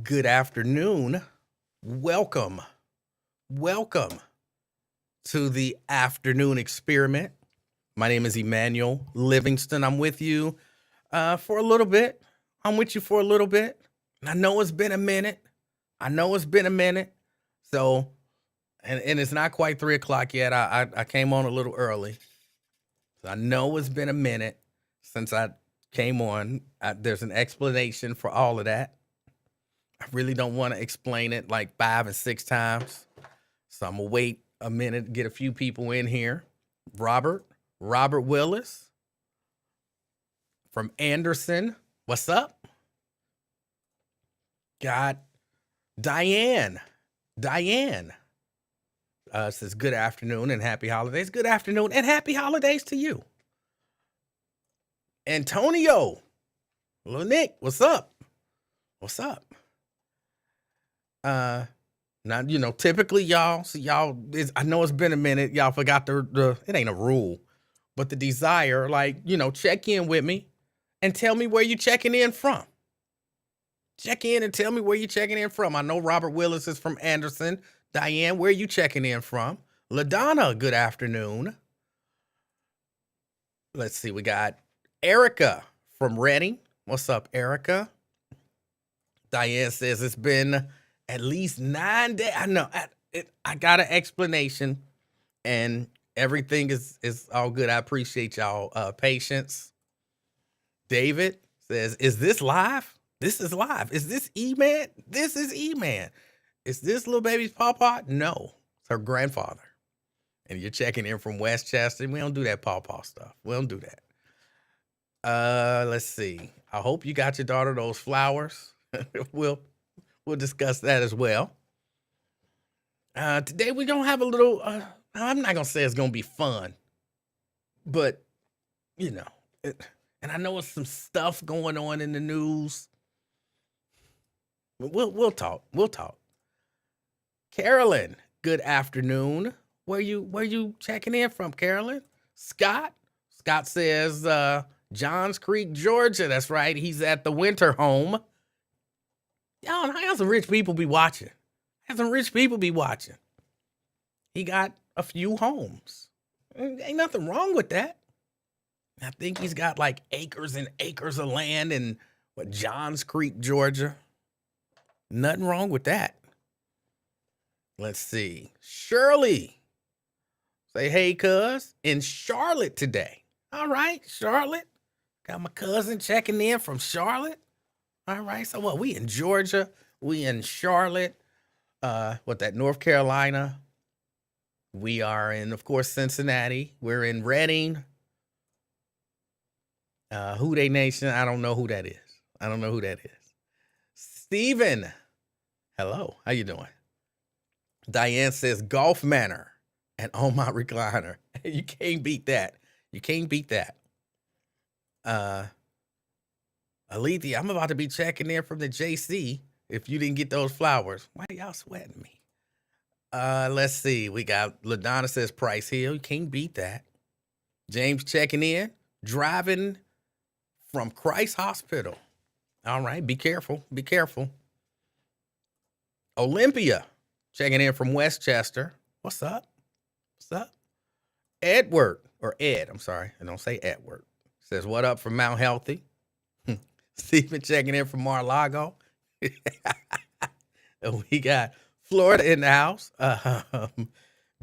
Good afternoon. Welcome. Welcome to the afternoon experiment. My name is Emanuel Livingston. I'm with you for a little bit. I'm with you for a little bit. And I know it's been a minute. So, and it's not quite 3 o'clock yet. I came on a little early. So I know it's been a minute since I came on. There's an explanation for all of that. I really don't want to explain it like 5 and 6 times. So I'm going to wait a minute, get a few people in here. Robert Willis from Anderson. What's up? Got Diane says good afternoon and happy holidays. Good afternoon and happy holidays to you. Antonio. Little Nick, what's up? Now, typically y'all, I know it's been a minute. Y'all forgot it ain't a rule, but the desire, check in with me and tell me where you checking in from. Check in and tell me where you checking in from. I know Robert Willis is from Anderson. Diane, where are you checking in from? LaDonna, good afternoon. Let's see, we got Erica from Reading. What's up, Erica? Diane says it's been at least 9 days. I know. I got an explanation, and everything is all good. I appreciate y'all patience. David says, "Is this live? This is live. Is this E-Man? This is E-Man. Is this little baby's pawpaw? No, it's her grandfather. And you're checking in from Westchester. We don't do that pawpaw stuff. We don't do that. Let's see. I hope you got your daughter those flowers. We'll discuss that as well. Today we're gonna have a little. I'm not gonna say it's gonna be fun, but and I know it's some stuff going on in the news. We'll talk. Carolyn, good afternoon. Where you checking in from, Carolyn? Scott says Johns Creek, Georgia. That's right. He's at the winter home. Y'all, how some rich people be watching? He got a few homes. Ain't nothing wrong with that. I think he's got like acres and acres of land in Johns Creek, Georgia. Nothing wrong with that. Let's see. Shirley. Say, hey, cuz. In Charlotte today. All right, Charlotte. Got my cousin checking in from Charlotte. All right, so what? We in Georgia. We in Charlotte. North Carolina. We are in, of course, Cincinnati. We're in Reading. Who They Nation? I don't know who that is. Steven. Hello, how you doing? Diane says Golf Manor and on my recliner. You can't beat that. Alethea, I'm about to be checking in from the JC if you didn't get those flowers. Why y'all sweating me? Let's see. We got LaDonna says Price Hill. You can't beat that. James checking in, driving from Christ Hospital. All right, be careful. Olympia checking in from Westchester. What's up? Edward, or Ed, I'm sorry. I don't say Edward. Says, what up from Mount Healthy? Stephen checking in from Mar-a-Lago. We got Florida in the house.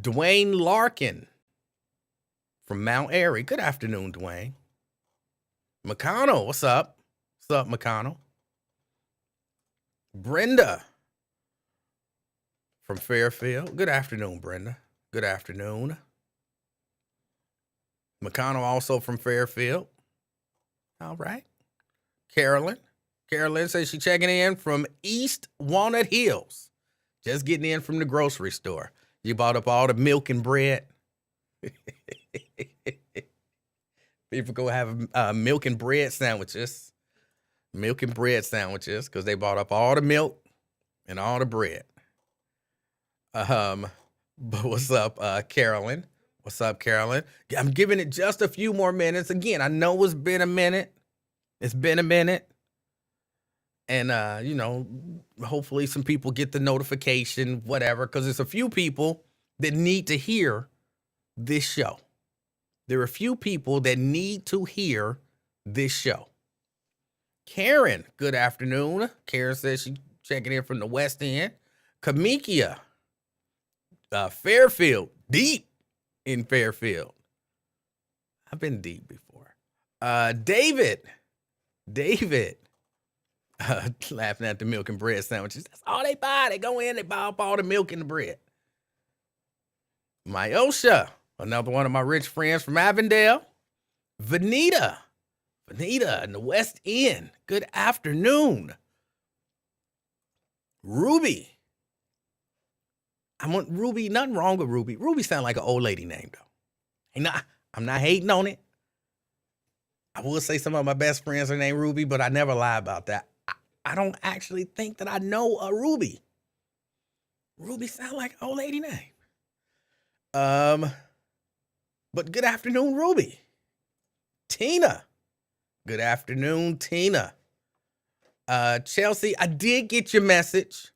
Dwayne Larkin from Mount Airy. Good afternoon, Dwayne. McConnell, what's up? McConnell? Brenda from Fairfield. Good afternoon, Brenda. Good afternoon. McConnell also from Fairfield. All right. Carolyn says she's checking in from East Walnut Hills. Just getting in from the grocery store. You bought up all the milk and bread. People go have milk and bread sandwiches. Because they bought up all the milk and all the bread. But what's up, Carolyn? I'm giving it just a few more minutes. Again, I know it's been a minute. And, hopefully some people get the notification, whatever, because there's a few people that need to hear this show. There are a few people that need to hear this show. Karen, good afternoon. Karen says she's checking in from the West End. Kamikia, Fairfield, deep in Fairfield. I've been deep before. David, laughing at the milk and bread sandwiches. That's all they buy. They go in, they buy up all the milk and the bread. Myosha, another one of my rich friends from Avondale. Vanita in the West End. Good afternoon. Ruby. I want Ruby, nothing wrong with Ruby. Ruby sounds like an old lady name, though. I'm not hating on it. I will say some of my best friends are named Ruby, but I never lie about that. I don't actually think that I know a Ruby. Ruby sounds like an old lady name. But good afternoon, Ruby. Tina. Good afternoon, Tina. Chelsea, I did get your message.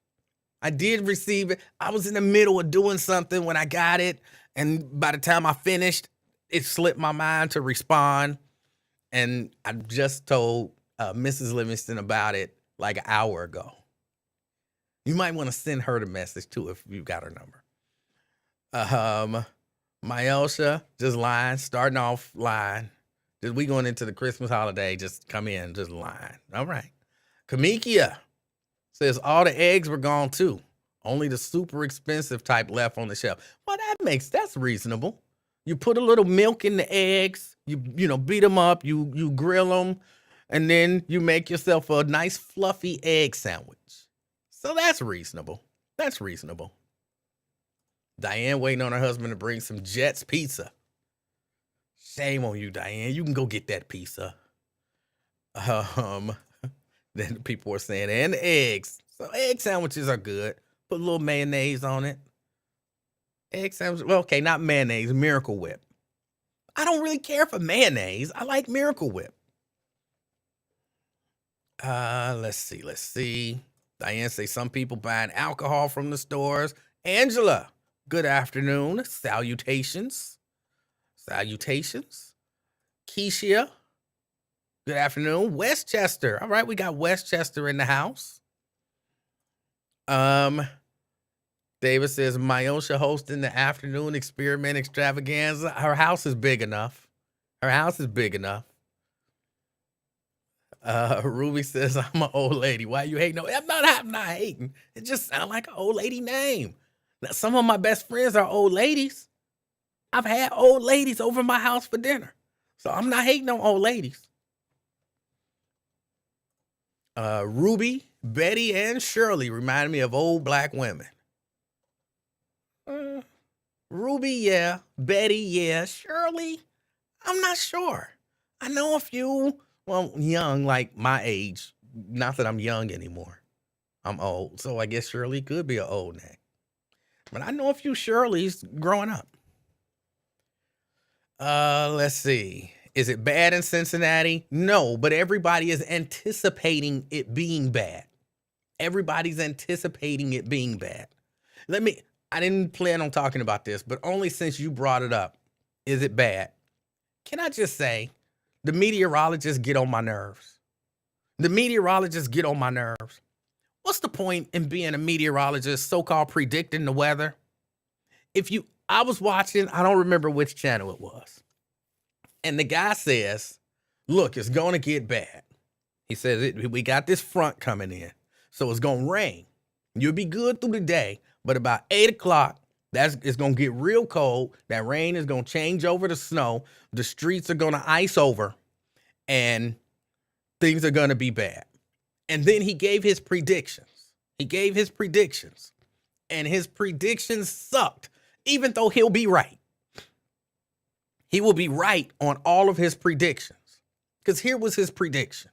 I did receive it. I was in the middle of doing something when I got it, and by the time I finished, it slipped my mind to respond. And I just told Mrs. Livingston about it like an hour ago. You might want to send her the message too if you got her number. Myelsha, just lying, starting off lying. Just we going into the Christmas holiday, just come in, just lying. All right. Kamikia says all the eggs were gone too. Only the super expensive type left on the shelf. Well, that's reasonable. You put a little milk in the eggs, you beat them up, you grill them, and then you make yourself a nice fluffy egg sandwich. So that's reasonable. That's reasonable. Diane waiting on her husband to bring some Jets pizza. Shame on you, Diane. You can go get that pizza. Then people were saying, and the eggs. So egg sandwiches are good. Put a little mayonnaise on it. Egg sandwich. Well, okay, not mayonnaise, Miracle Whip. I don't really care for mayonnaise. I like Miracle Whip. Let's see. Diane say some people buying alcohol from the stores. Angela, good afternoon. Salutations. Keisha, good afternoon. Westchester. All right, we got Westchester in the house. David says Myosha hosting the afternoon experiment extravaganza. Her house is big enough. Ruby says I'm an old lady. Why you hating? No, I'm not hating. It just sounds like an old lady name. Now, some of my best friends are old ladies. I've had old ladies over my house for dinner. So I'm not hating on old ladies. Ruby, Betty, and Shirley remind me of old black women. Ruby, yeah. Betty, yeah. Shirley, I'm not sure. I know a few, young, like my age. Not that I'm young anymore. I'm old. So I guess Shirley could be an old name. But I know a few Shirleys growing up. Let's see. Is it bad in Cincinnati? No, but everybody is anticipating it being bad. Everybody's anticipating it being bad. I didn't plan on talking about this, but only since you brought it up, is it bad? Can I just say, the meteorologists get on my nerves. What's the point in being a meteorologist, so-called predicting the weather? I was watching, I don't remember which channel it was. And the guy says, look, it's going to get bad. He says, we got this front coming in. So it's going to rain. You'll be good through the day. But about 8 o'clock, it's going to get real cold. That rain is going to change over to snow. The streets are going to ice over. And things are going to be bad. And then he gave his predictions. And his predictions sucked. Even though he'll be right. He will be right on all of his predictions. Because here was his prediction.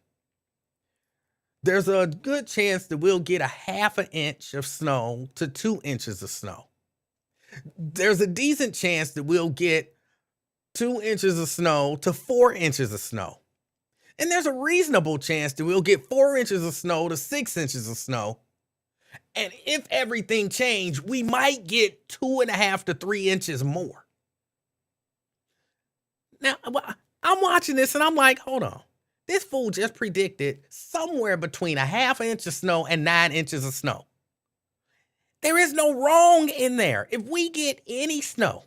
There's a good chance that we'll get a 1/2 inch of snow to 2 inches of snow. There's a decent chance that we'll get 2 inches of snow to 4 inches of snow. And there's a reasonable chance that we'll get 4 inches of snow to 6 inches of snow. And if everything changed, we might get 2.5 to 3 inches more. Now, I'm watching this and I'm like, hold on. This fool just predicted somewhere between a 1/2 inch of snow and 9 inches of snow. There is no wrong in there. If we get any snow,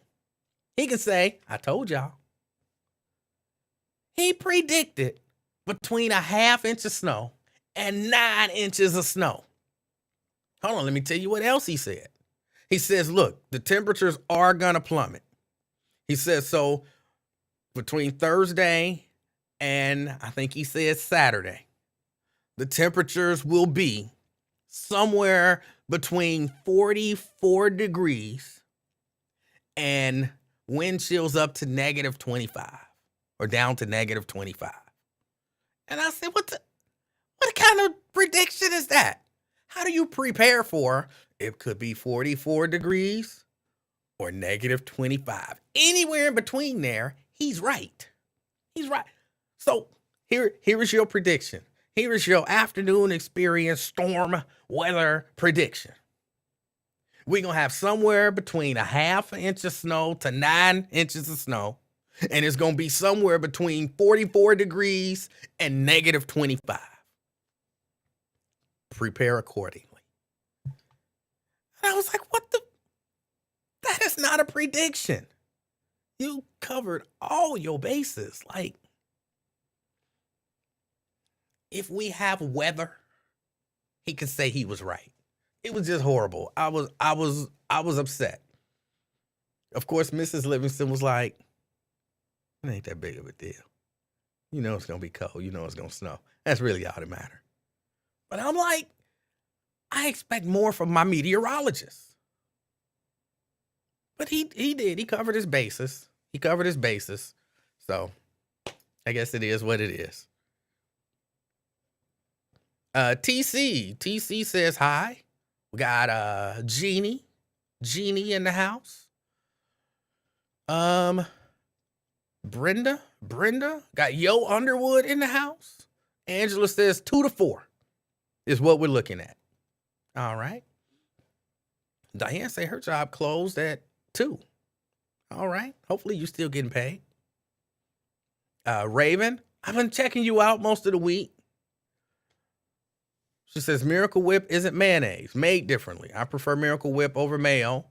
he can say, I told y'all. He predicted between a 1/2 inch of snow and 9 inches of snow. Hold on, let me tell you what else he said. He says, look, the temperatures are going to plummet. He says, so between Thursday and I think he said Saturday, the temperatures will be somewhere between 44 degrees and wind chills up to -25 or down to -25. And I said, what kind of prediction is that? How do you prepare for it could be 44 degrees or -25? Anywhere in between there, he's right. He's right. So here is your prediction. Here is your afternoon experience storm weather prediction. We're going to have somewhere between a 1/2 inch of snow to 9 inches of snow. And it's going to be somewhere between 44 degrees and -25. Prepare accordingly. And I was like, that is not a prediction. You covered all your bases. Like, if we have weather, he could say he was right. It was just horrible. I was upset. Of course, Mrs. Livingston was like, it ain't that big of a deal. You know it's gonna be cold. You know it's gonna snow. That's really all that matters. But I'm like, I expect more from my meteorologist. But he did. He covered his bases. So I guess it is what it is. TC says hi. We got Jeannie in the house. Brenda got Yo Underwood in the house. Angela says 2 to 4 is what we're looking at. All right. Diane say her job closed at 2. All right. Hopefully you still getting paid. Raven, I've been checking you out most of the week. She says Miracle Whip isn't mayonnaise, made differently. I prefer Miracle Whip over mayo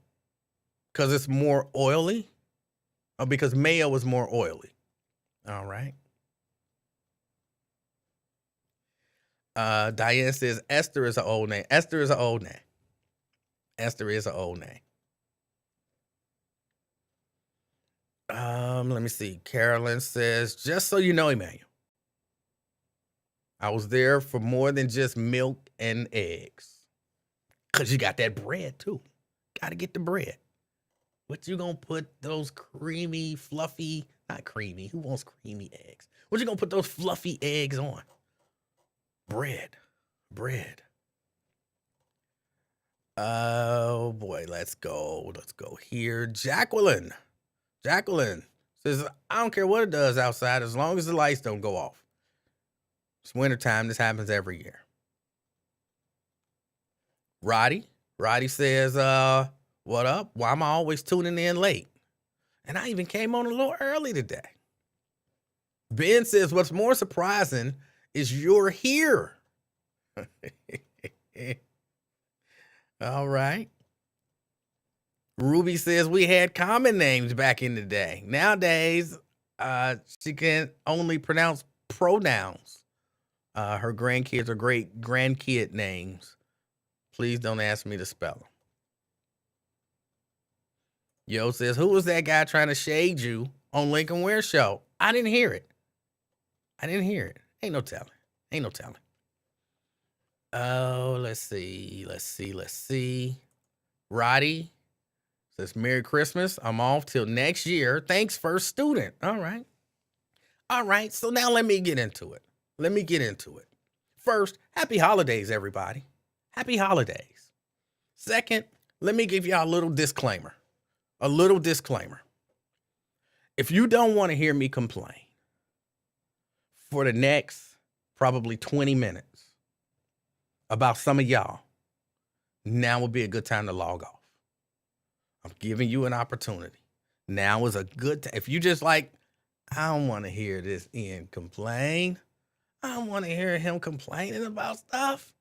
because it's more oily. Or because mayo is more oily. All right. Diane says Esther is an old name. Esther is an old name. Let me see. Carolyn says, just so you know, Emanuel, I was there for more than just milk and eggs. Because you got that bread, too. Got to get the bread. What you going to put those creamy, fluffy, not creamy. Who wants creamy eggs? What you going to put those fluffy eggs on? Bread. Oh, boy. Let's go here. Jacqueline says, I don't care what it does outside as long as the lights don't go off. It's wintertime. This happens every year. Roddy says, what up? Why am I always tuning in late? And I even came on a little early today. Ben says, what's more surprising is you're here. All right. Ruby says we had common names back in the day. Nowadays, she can only pronounce pronouns. Her grandkids are great grandkid names. Please don't ask me to spell them. Yo says, who was that guy trying to shade you on Lincoln Ware show? I didn't hear it. Ain't no telling. Oh, let's see. Roddy says, Merry Christmas. I'm off till next year. Thanks, first student. All right. So now let me get into it. First, happy holidays, everybody. Happy holidays. Second, let me give y'all a little disclaimer. If you don't want to hear me complain, for the next probably 20 minutes about some of y'all, now would be a good time to log off. I'm giving you an opportunity. Now is a good time. If you just like, I don't want to hear this Ian complain. I don't want to hear him complaining about stuff.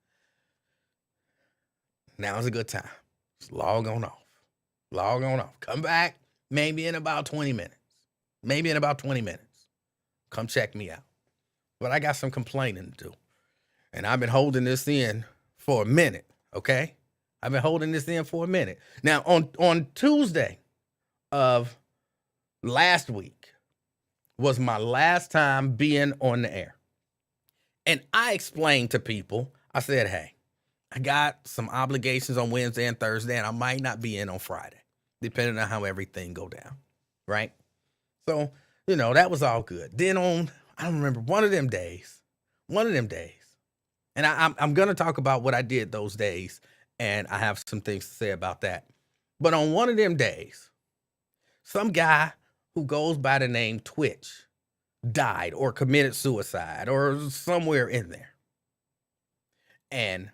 Now is a good time. Just log on off. Log on off. Come back maybe in about 20 minutes. Maybe in about 20 minutes. Come check me out. But I got some complaining to do. And I've been holding this in for a minute, okay? I've been holding this in for a minute. Now, on Tuesday of last week was my last time being on the air. And I explained to people, I said, hey, I got some obligations on Wednesday and Thursday, and I might not be in on Friday, depending on how everything go down, right? So, that was all good. Then I don't remember, one of them days, and I'm going to talk about what I did those days, and I have some things to say about that. But on one of them days, some guy who goes by the name Twitch died or committed suicide or somewhere in there. And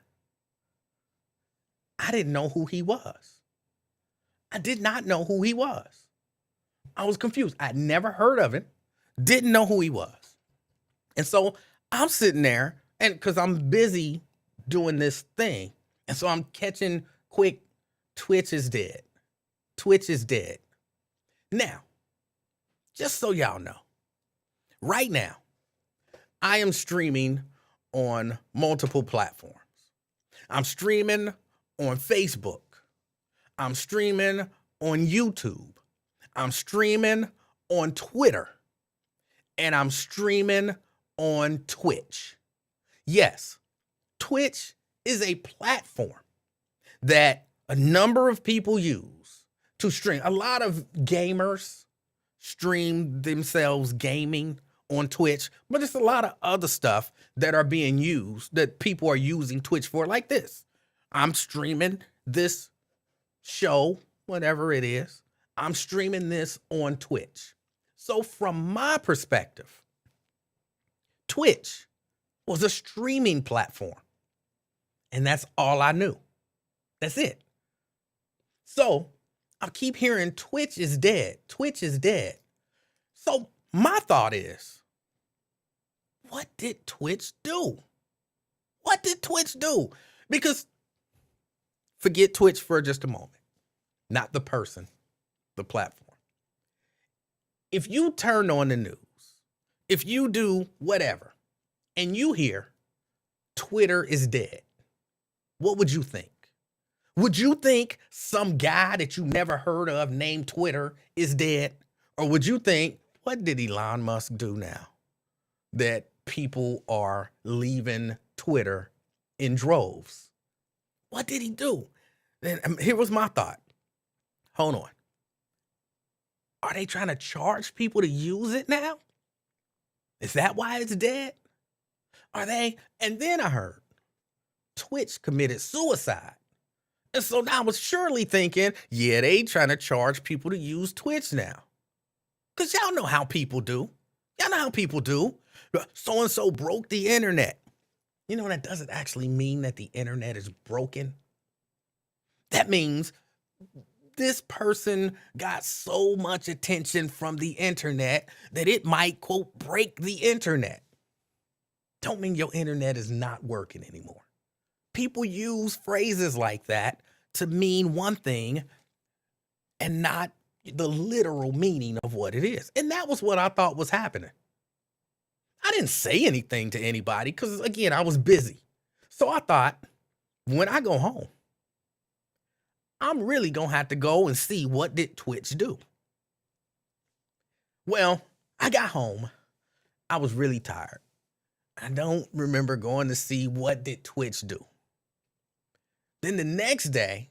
I didn't know who he was. I did not know who he was. I was confused. I'd never heard of him, didn't know who he was. And so I'm sitting there, and because I'm busy doing this thing, and so I'm catching quick, Twitch is dead. Twitch is dead. Now, just so y'all know, right now, I am streaming on multiple platforms. I'm streaming on Facebook. I'm streaming on YouTube. I'm streaming on Twitter. And I'm streaming on Twitch. Yes, Twitch is a platform that a number of people use to stream. A lot of gamers stream themselves gaming on Twitch, but it's a lot of other stuff that are being used, that people are using Twitch for, like this. I'm streaming this show, whatever it is. I'm streaming this on Twitch. So from my perspective, Twitch was a streaming platform. And that's all I knew. That's it. So I keep hearing Twitch is dead. Twitch is dead. So my thought is, what did Twitch do? What did Twitch do? Because forget Twitch for just a moment. Not the person, the platform. If you turn on the news, if you do whatever, and you hear Twitter is dead, what would you think? Would you think some guy that you never heard of named Twitter is dead? Or would you think, what did Elon Musk do now that people are leaving Twitter in droves? What did he do? And here was my thought. Hold on. Are they trying to charge people to use it now? Is that why it's dead? Are they? And then I heard Twitch committed suicide. And so now I was surely thinking, yeah, they trying to charge people to use Twitch now. Because y'all know how people do. Y'all know how people do. So-and-so broke the internet. That doesn't actually mean that the internet is broken. That means this person got so much attention from the internet that it might, quote, break the internet. Don't mean your internet is not working anymore. People use phrases like that to mean one thing and not the literal meaning of what it is. And that was what I thought was happening. I didn't say anything to anybody because, again, I was busy. So I thought, when I go home, I'm really going to have to go and see what did Twitch do. Well, I got home. I was really tired. I don't remember going to see what did Twitch do. Then the next day,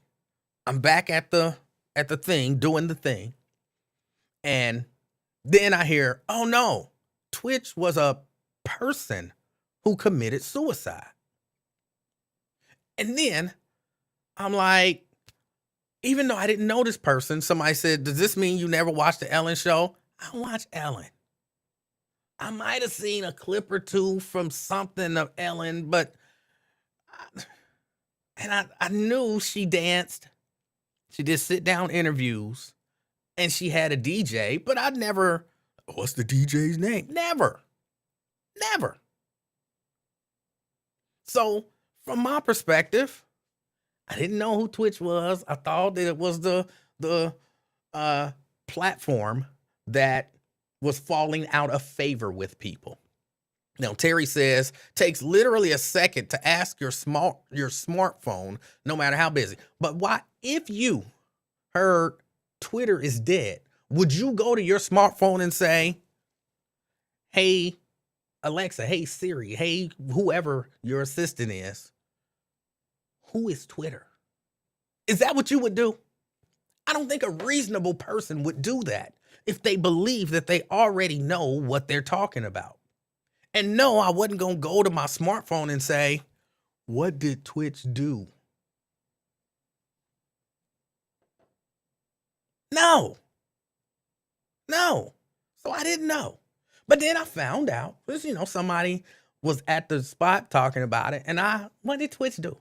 I'm back at the thing, doing the thing. And then I hear, oh no, Twitch was a person who committed suicide. And then I'm like, even though I didn't know this person, somebody said, does this mean you never watched the Ellen show? I don't watch Ellen. I might have seen a clip or two from something of Ellen, but I knew she danced. She did sit down interviews and she had a DJ, but I never, what's the DJ's name? Never. Never. So, from my perspective, I didn't know who Twitch was. I thought that it was the platform that was falling out of favor with people. Now, Terry says, takes literally a second to ask your smartphone, no matter how busy. But why, if you heard Twitter is dead, would you go to your smartphone and say, hey, Alexa, hey, Siri, hey, whoever your assistant is, who is Twitter? Is that what you would do? I don't think a reasonable person would do that if they believe that they already know what they're talking about. And no, I wasn't going to go to my smartphone and say, what did Twitch do? No. So I didn't know. But then I found out, because, somebody was at the spot talking about it. And what did Twitch do?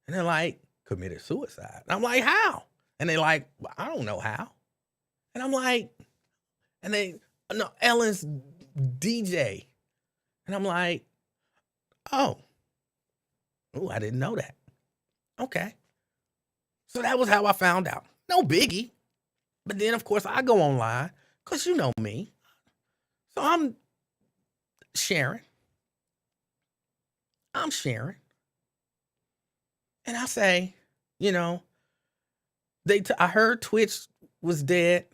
And they're like, committed suicide. And I'm like, how? And they're like, well, I don't know how. And I'm like, no, Ellen's DJ. And I'm like, oh, I didn't know that. Okay. So that was how I found out. No biggie. But then, of course, I go online because you know me. So I'm sharing. And I say, I heard Twitch was dead.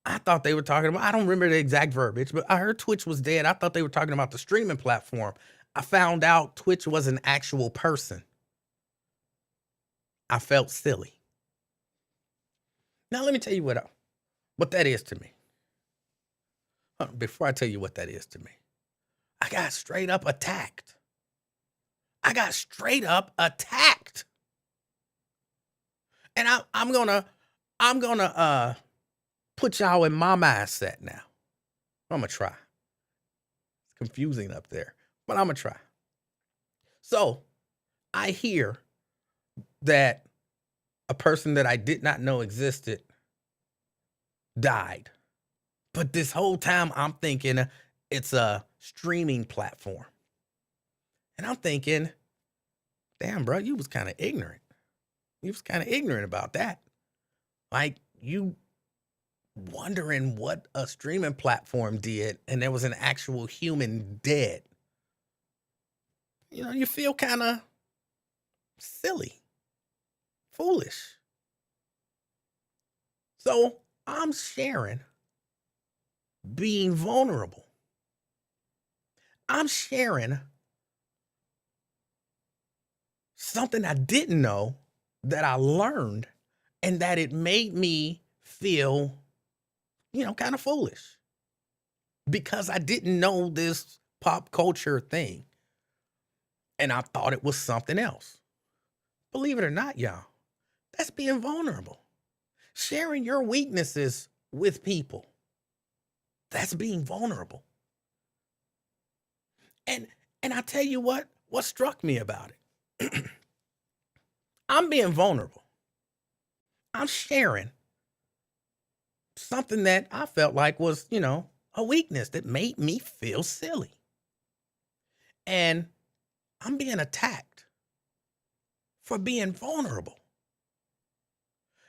I thought they were talking about, I don't remember the exact verbiage, but I heard Twitch was dead. I thought they were talking about the streaming platform. I found out Twitch was an actual person. I felt silly. Now, let me tell you what that is to me. Before I tell you what that is to me, I got straight up attacked. And I'm gonna put y'all in my mindset now. I'm gonna try. It's confusing up there, but I'm gonna try. So I hear that a person that I did not know existed died. But this whole time I'm thinking it's a streaming platform. And I'm thinking, damn, bro, you was kind of ignorant. You was kind of ignorant about that. Like, you wondering what a streaming platform did and there was an actual human dead. You feel kind of silly, foolish. So I'm sharing being vulnerable. I'm sharing something I didn't know that I learned and that it made me feel, kind of foolish because I didn't know this pop culture thing and I thought it was something else. Believe it or not, y'all, that's being vulnerable. Sharing your weaknesses with people. That's being vulnerable. And I tell you what struck me about it. I'm being vulnerable. I'm sharing something that I felt like was, a weakness that made me feel silly. And I'm being attacked for being vulnerable.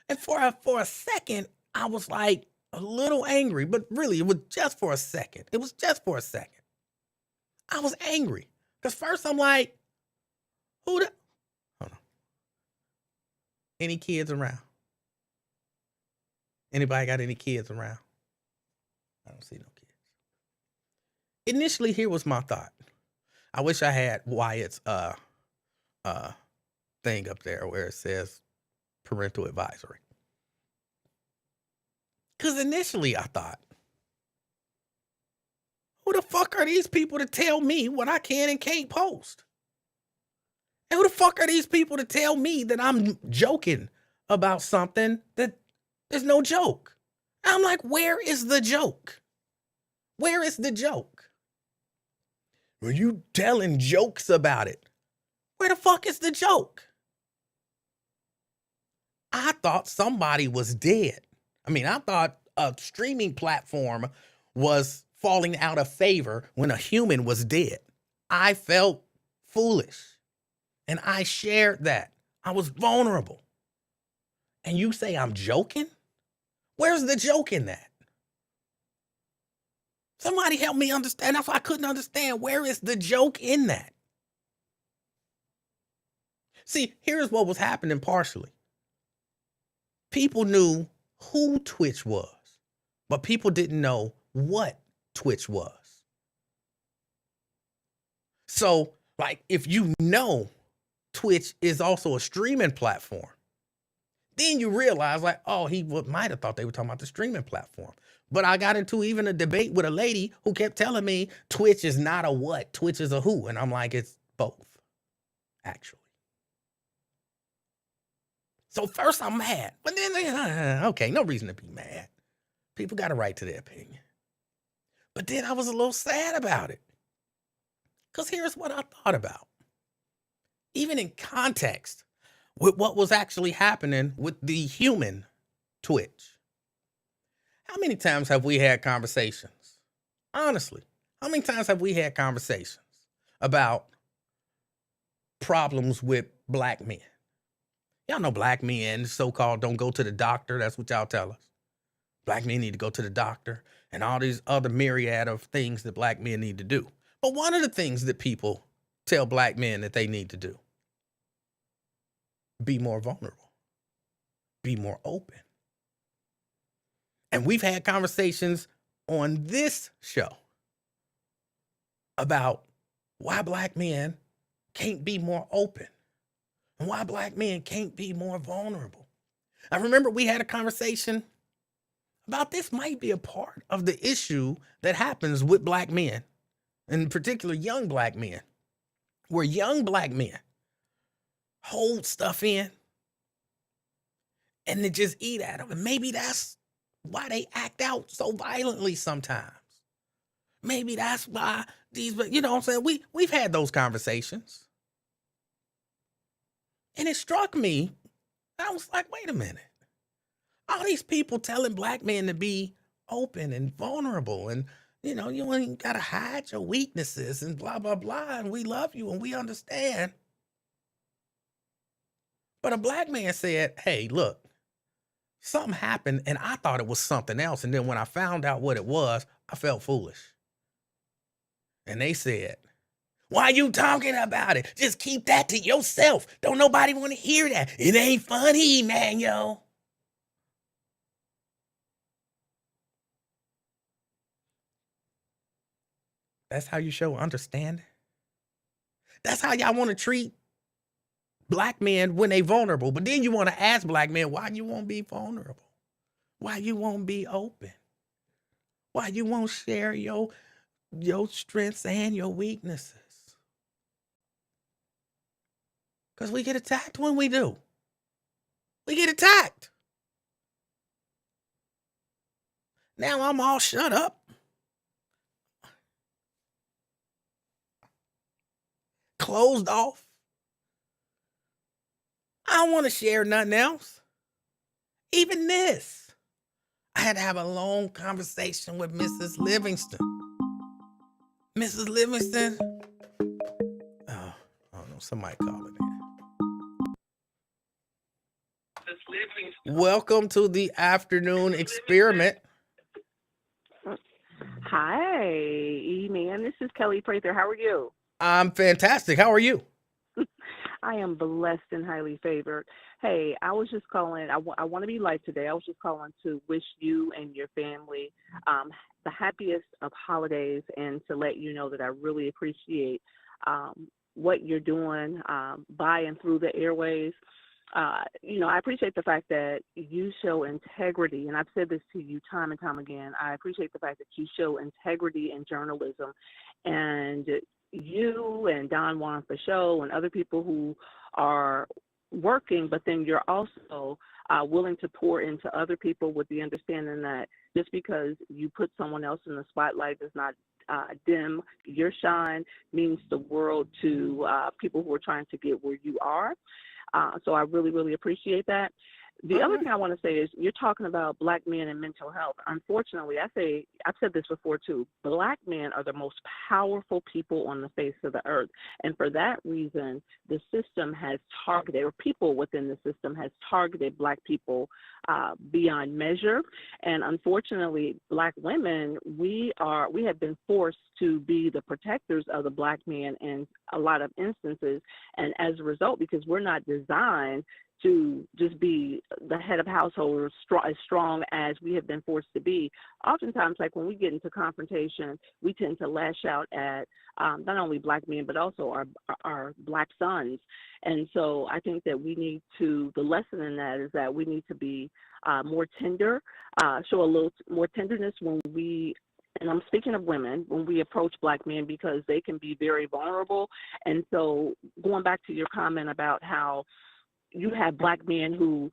And for a second, I was like a little angry, but really it was just for a second. I was angry because first I'm like, hold on. Any kids around? Anybody got any kids around? I don't see no kids. Initially, here was my thought. I wish I had Wyatt's thing up there where it says parental advisory. Because initially I thought, who the fuck are these people to tell me what I can and can't post? And who the fuck are these people to tell me that I'm joking about something that there's no joke? And I'm like, where is the joke? Where is the joke? Were you telling jokes about it? Where the fuck is the joke? I thought somebody was dead. I mean, I thought a streaming platform was falling out of favor when a human was dead. I felt foolish. And I shared that. I was vulnerable. And you say I'm joking? Where's the joke in that? Somebody help me understand. That's why I couldn't understand. Where is the joke in that? See, here's what was happening partially. People knew who Twitch was, but people didn't know what Twitch was. So, like, if you know Twitch is also a streaming platform, then you realize, like, oh, he might have thought they were talking about the streaming platform. But I got into even a debate with a lady who kept telling me Twitch is not a what, Twitch is a who. And I'm like, it's both, actually. So first I'm mad, but then, okay, no reason to be mad. People got a right to their opinion. But then I was a little sad about it. Because here's what I thought about. Even in context with what was actually happening with the human Twitch. How many times have we had conversations? Honestly, how many times have we had conversations about problems with black men? Y'all know black men, so-called, don't go to the doctor. That's what y'all tell us. Black men need to go to the doctor and all these other myriad of things that black men need to do. But one of the things that people tell black men that they need to do, be more vulnerable, be more open. And we've had conversations on this show about why black men can't be more open and why black men can't be more vulnerable. I remember we had a conversation about this might be a part of the issue that happens with black men, in particular young black men, where young black men hold stuff in and they just eat at them. And maybe that's why they act out so violently sometimes. Maybe that's why these, you know what I'm saying? We've had those conversations. And it struck me, I was like, wait a minute. All these people telling black men to be open and vulnerable and, you know, you ain't got to hide your weaknesses and blah, blah, blah. And we love you and we understand. But a black man said, hey, look, something happened and I thought it was something else. And then when I found out what it was, I felt foolish. And they said, why you talking about it? Just keep that to yourself. Don't nobody want to hear that. It ain't funny, Emanuel. That's how you show understanding. That's how y'all want to treat black men when they vulnerable. But then you want to ask black men why you won't be vulnerable, why you won't be open, why you won't share your strengths and your weaknesses. Because we get attacked when we do. We get attacked. Now I'm all shut up. Closed off. I don't want to share nothing else. Even this. I had to have a long conversation with Mrs. Livingston. Mrs. Livingston. Oh, I don't know. Somebody call it in. Welcome to the afternoon experiment. Hi, E-Man. This is Kelly Prather. How are you? I'm fantastic. How are you? I am blessed and highly favored. Hey, I was just calling. I want to be light today. I was just calling to wish you and your family the happiest of holidays and to let you know that I really appreciate what you're doing by and through the airways. I appreciate the fact that you show integrity, and I've said this to you time and time again. I appreciate the fact that you show integrity in journalism, and you and Don Juan Fichot and other people who are working, but then you're also willing to pour into other people with the understanding that just because you put someone else in the spotlight does not dim. Your shine means the world to people who are trying to get where you are. So I really, really appreciate that. The All other right. thing I want to say is you're talking about black men and mental health. Unfortunately, I've said this before too. Black men are the most powerful people on the face of the earth, and for that reason, the system has targeted, or people within the system has targeted black people beyond measure. And unfortunately, black women, we have been forced to be the protectors of the black man in a lot of instances, and as a result, because we're not designed to just be the head of household or as strong as we have been forced to be. Oftentimes, like when we get into confrontation, we tend to lash out at not only black men, but also our black sons. And so I think that the lesson in that is that we need to be more tender, show a little more tenderness and I'm speaking of women, when we approach black men because they can be very vulnerable. And so going back to your comment about how you have black men who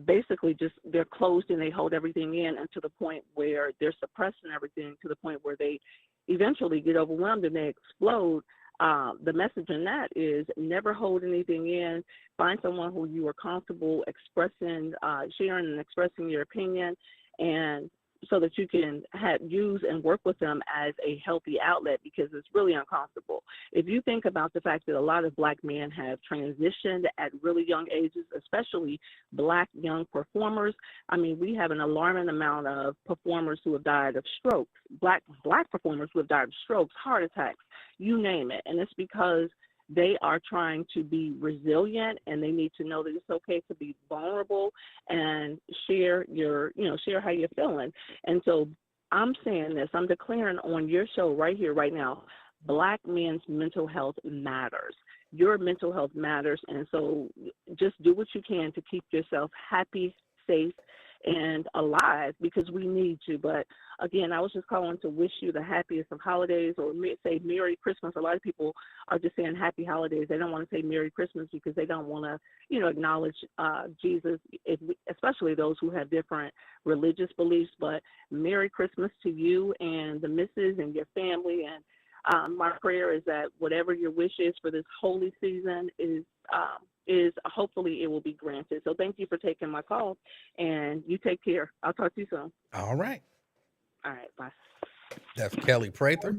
basically just they're closed and they hold everything in, and to the point where they're suppressing everything to the point where they eventually get overwhelmed and they explode. The message in that is never hold anything in. Find someone who you are comfortable expressing, sharing and expressing your opinion, and so that you can use and work with them as a healthy outlet, because it's really uncomfortable. If you think about the fact that a lot of black men have transitioned at really young ages, especially black young performers, I mean, we have an alarming amount of performers who have died of strokes, black performers who have died of strokes, heart attacks, you name it. And it's because they are trying to be resilient, and they need to know that it's okay to be vulnerable and share share how you're feeling. And so I'm saying this, I'm declaring on your show right here, right now, black men's mental health matters. Your mental health matters. And so just do what you can to keep yourself happy, safe, and alive, because we need to. But again, I was just calling to wish you the happiest of holidays, or say Merry Christmas. A lot of people are just saying Happy Holidays. They don't want to say Merry Christmas because they don't want to, acknowledge Jesus, especially those who have different religious beliefs. But Merry Christmas to you and the missus and your family. And my prayer is that whatever your wish is for this holy season is hopefully it will be granted. So thank you for taking my call, and you take care. I'll talk to you soon. All right. All right, bye. That's Kelly Prather.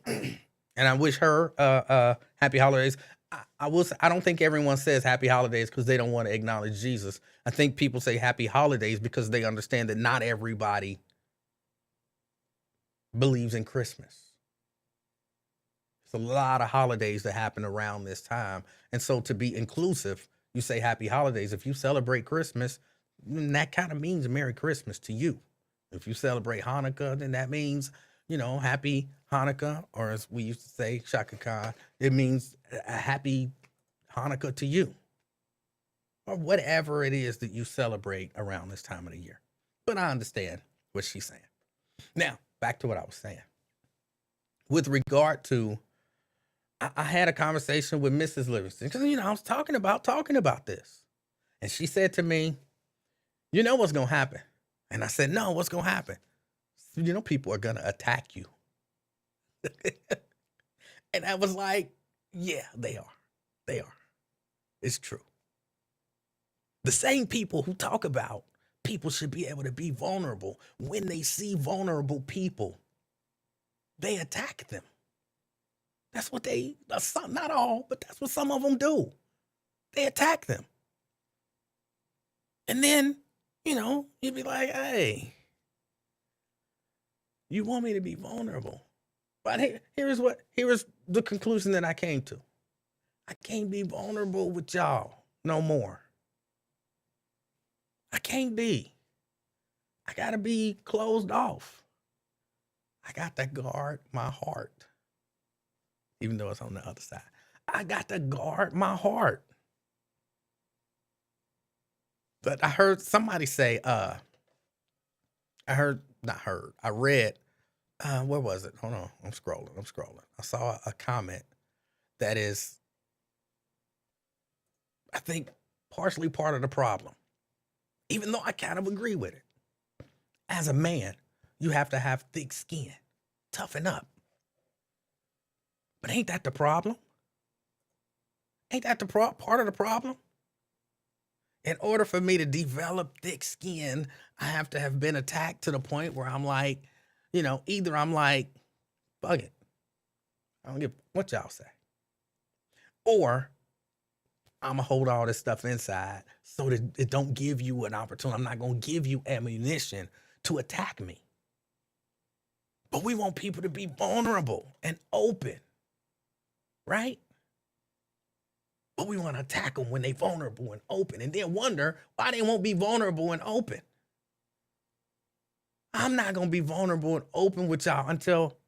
And I wish her happy holidays. I will say, I don't think everyone says happy holidays because they don't want to acknowledge Jesus. I think people say happy holidays because they understand that not everybody believes in Christmas. There's a lot of holidays that happen around this time. And so to be inclusive, you say happy holidays. If you celebrate Christmas, then that kind of means Merry Christmas to you. If you celebrate Hanukkah, then that means, happy Hanukkah, or as we used to say, Shaka Khan, it means a happy Hanukkah to you, or whatever it is that you celebrate around this time of the year. But I understand what she's saying. Now, back to what I was saying. With regard to, I had a conversation with Mrs. Livingston because, I was talking about this. And she said to me, you know what's going to happen? And I said, no, what's going to happen? People are going to attack you. And I was like, yeah, they are. They are. It's true. The same people who talk about people should be able to be vulnerable, when they see vulnerable people, they attack them. That's what not all, but that's what some of them do. They attack them. And then, you'd be like, hey, you want me to be vulnerable. But here's the conclusion that I came to. I can't be vulnerable with y'all no more. I can't be. I got to be closed off. I got to guard my heart, even though it's on the other side. I got to guard my heart. But I heard somebody say, I read, where was it? Hold on, I'm scrolling. I saw a comment that is, I think, partially part of the problem, even though I kind of agree with it. As a man, you have to have thick skin, toughen up. But ain't that the problem? Ain't that the part of the problem? In order for me to develop thick skin, I have to have been attacked to the point where I'm like, either I'm like, fuck it, I don't give what y'all say, or I'm gonna hold all this stuff inside so that it don't give you an opportunity. I'm not gonna give you ammunition to attack me. But we want people to be vulnerable and open, right? But we want to attack them when they vulnerable and open, and then wonder why they won't be vulnerable and open. I'm not gonna be vulnerable and open with y'all until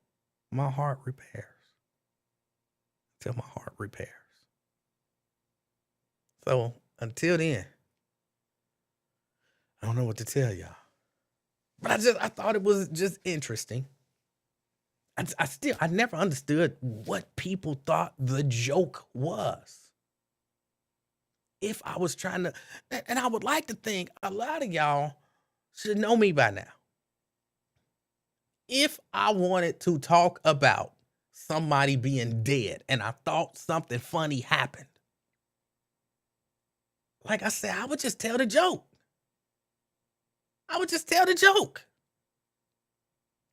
my heart repairs. Until my heart repairs. So until then, I don't know what to tell y'all. But I thought it was just interesting. I never understood what people thought the joke was. If I was trying to, and I would like to think a lot of y'all should know me by now. If I wanted to talk about somebody being dead and I thought something funny happened, like I said, I would just tell the joke. I would just tell the joke.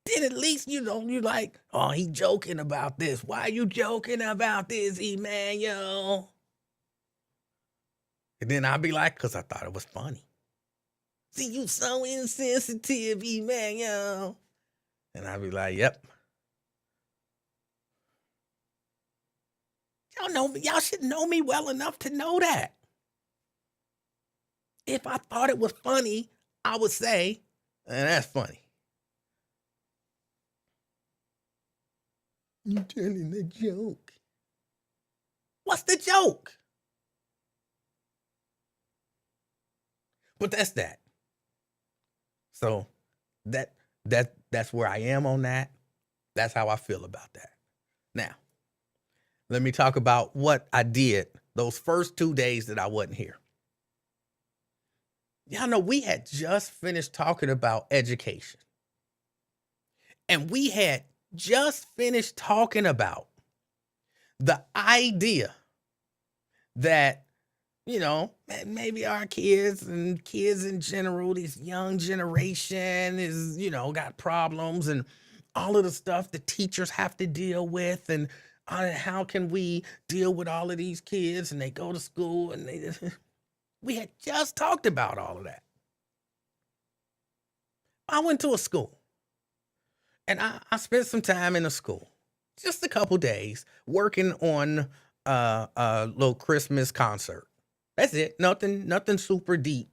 Then at least, you're like, oh, he joking about this. Why are you joking about this, Emanuel? And then I'd be like, because I thought it was funny. See, you so insensitive, Emanuel. And I'd be like, yep. Y'all know me. Y'all should know me well enough to know that. If I thought it was funny, I would say, that's funny. You telling the joke. What's the joke? But that's that. So that's where I am on that. That's how I feel about that. Now, let me talk about what I did those first 2 days that I wasn't here. Y'all know we had just finished talking about education. And we had just finished talking about the idea that, maybe our kids and kids in general, this young generation is, got problems and all of the stuff the teachers have to deal with. And how can we deal with all of these kids? And they go to school and we had just talked about all of that. I went to a school and I spent some time in a school, just a couple days, working on a little Christmas concert. That's it. Nothing super deep.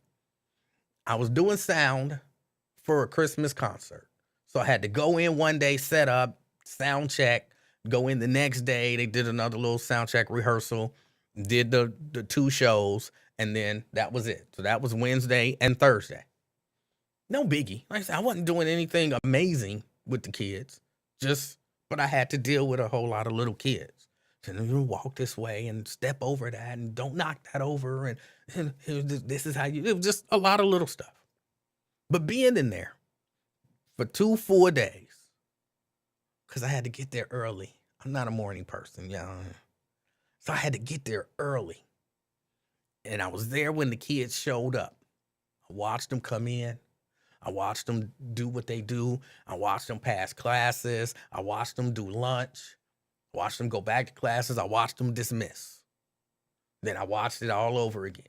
I was doing sound for a Christmas concert. So I had to go in one day, set up, sound check, go in the next day. They did another little sound check rehearsal, did the 2 shows, and then that was it. So that was Wednesday and Thursday. No biggie. Like I said, I wasn't doing anything amazing with the kids, but I had to deal with a whole lot of little kids. So you walk this way and step over that and don't knock that over. And this is how it was just a lot of little stuff. But being in there for 2 full days, because I had to get there early. I'm not a morning person, So I had to get there early. And I was there when the kids showed up. I watched them come in. I watched them do what they do. I watched them pass classes. I watched them do lunch. Watched them go back to classes. I watched them dismiss. Then I watched it all over again.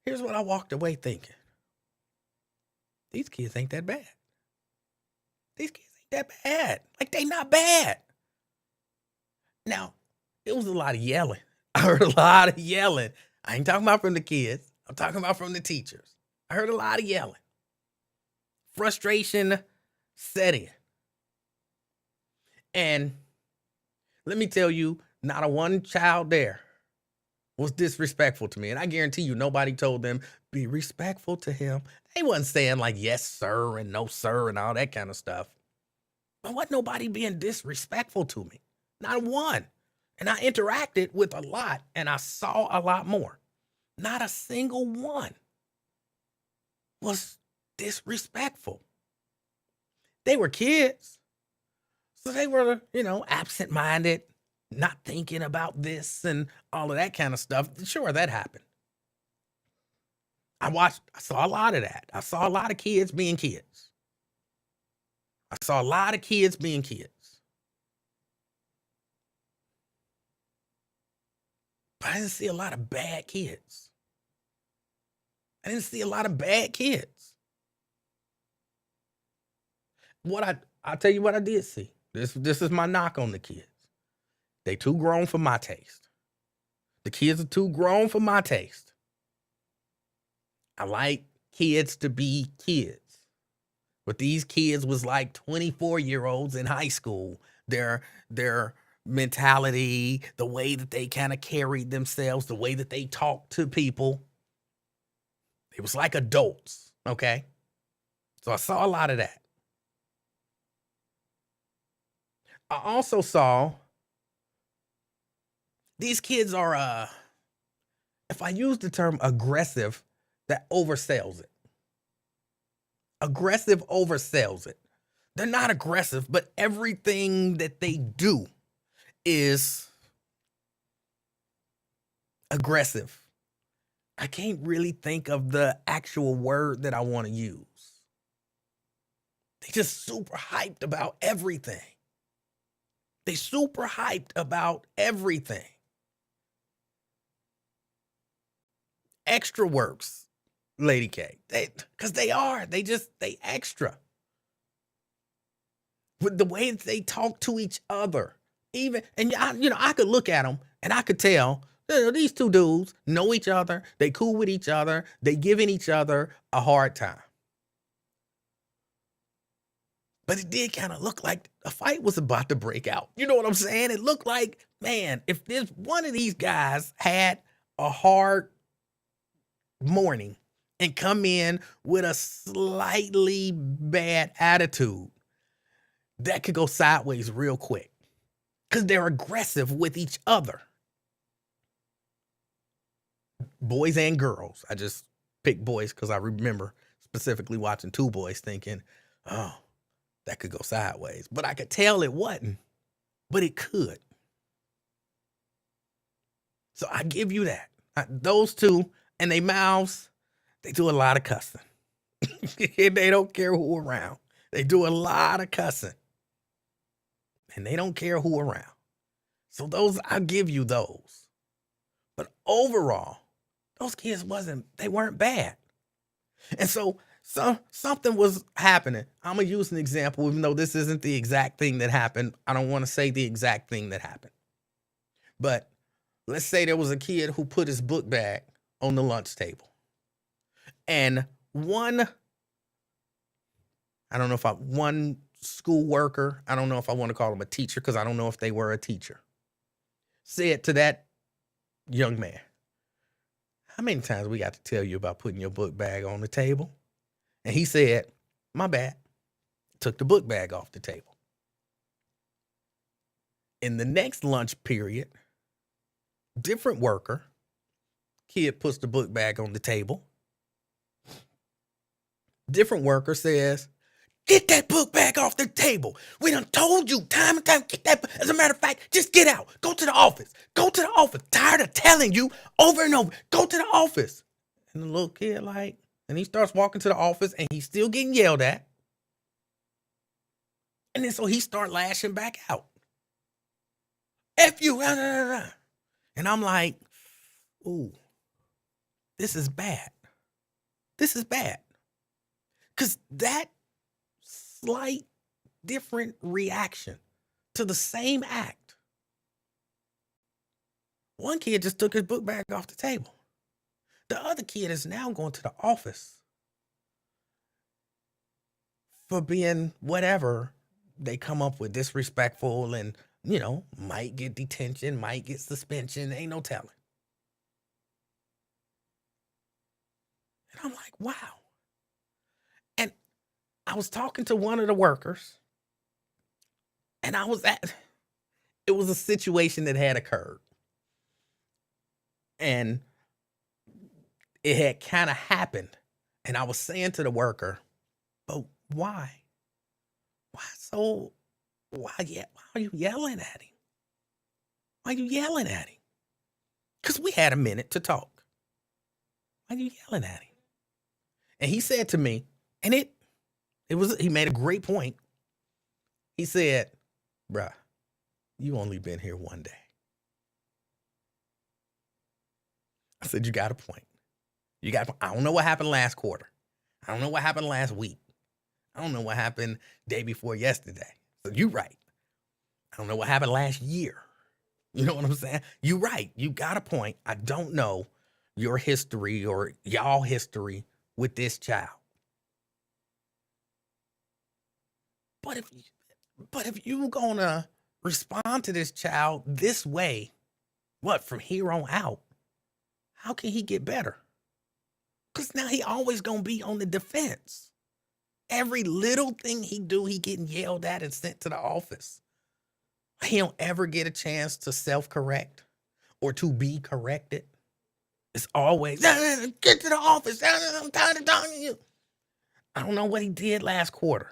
Here's what I walked away thinking. These kids ain't that bad. These kids ain't that bad. Like, they not bad. Now, it was a lot of yelling. I heard a lot of yelling. I ain't talking about from the kids. I'm talking about from the teachers. I heard a lot of yelling. Frustration set in. And let me tell you, not a one child there was disrespectful to me. And I guarantee you, nobody told them, be respectful to him. They wasn't saying like, yes, sir, and no, sir, and all that kind of stuff. But wasn't nobody being disrespectful to me. Not one. And I interacted with a lot, and I saw a lot more. Not a single one was disrespectful. They were kids. So they were, absent-minded, not thinking about this and all of that kind of stuff. Sure, that happened. I saw a lot of that. I saw a lot of kids being kids. I saw a lot of kids being kids. But I didn't see a lot of bad kids. I didn't see a lot of bad kids. I'll tell you what I did see. This is my knock on the kids. They too grown for my taste. The kids are too grown for my taste. I like kids to be kids. But these kids was like 24-year-olds in high school. Their mentality, the way that they kind of carried themselves, the way that they talked to people, it was like adults, okay? So I saw a lot of that. I also saw these kids are, if I use the term aggressive, that oversells it. Aggressive oversells it. They're not aggressive, but everything that they do is aggressive. I can't really think of the actual word that I want to use. They just super hyped about everything. They super hyped about everything. Extra works, Lady K. Because they extra. With the way that they talk to each other. I could look at them and I could tell, these two dudes know each other. They cool with each other. They giving each other a hard time. But it did kind of look like a fight was about to break out. You know what I'm saying? It looked like, man, if this one of these guys had a hard morning and come in with a slightly bad attitude, that could go sideways real quick because they're aggressive with each other. Boys and girls. I just picked boys because I remember specifically watching Two Boys thinking, oh, that could go sideways. But I could tell it wasn't, but it could. So I give you that. Those two and they mouths, they do a lot of cussing. They don't care who around. They do a lot of cussing. And they don't care who around. So those, I'll give you those. But overall, those kids weren't bad. And so something was happening. I'm going to use an example, even though this isn't the exact thing that happened. I don't want to say the exact thing that happened. But let's say there was a kid who put his book bag on the lunch table. And one school worker, I don't know if I want to call him a teacher because I don't know if they were a teacher, said to that young man, how many times we got to tell you about putting your book bag on the table? And he said, my bad. Took the book bag off the table. In the next lunch period, different worker, kid puts the book bag on the table. Different worker says, get that book bag off the table. We done told you time and time, get that. As a matter of fact, just get out. Go to the office. Go to the office. Tired of telling you over and over. Go to the office. And the little kid and he starts walking to the office and he's still getting yelled at. And then so he start lashing back out. F you. And I'm like, ooh, this is bad. This is bad. Because that slight different reaction to the same act. One kid just took his book bag off the table. The other kid is now going to the office for being whatever they come up with, disrespectful and, might get detention, might get suspension, ain't no telling. And I'm like, wow. And I was talking to one of the workers and it was a situation that had occurred. And it had kind of happened. And I was saying to the worker, but why? why are you yelling at him? Why are you yelling at him? Because we had a minute to talk. Why are you yelling at him? And he said to me, and he made a great point. He said, bruh, you only been here one day. I said, you got a point. I don't know what happened last quarter. I don't know what happened last week. I don't know what happened day before yesterday. So you're right. I don't know what happened last year. You know what I'm saying? You're right. You got a point. I don't know your history or y'all history with this child. But if you gonna respond to this child this way, from here on out, how can he get better? Because now he always gonna be on the defense. Every little thing he do, he getting yelled at and sent to the office. He don't ever get a chance to self-correct or to be corrected. It's always, get to the office. I'm tired of talking to you. I don't know what he did last quarter.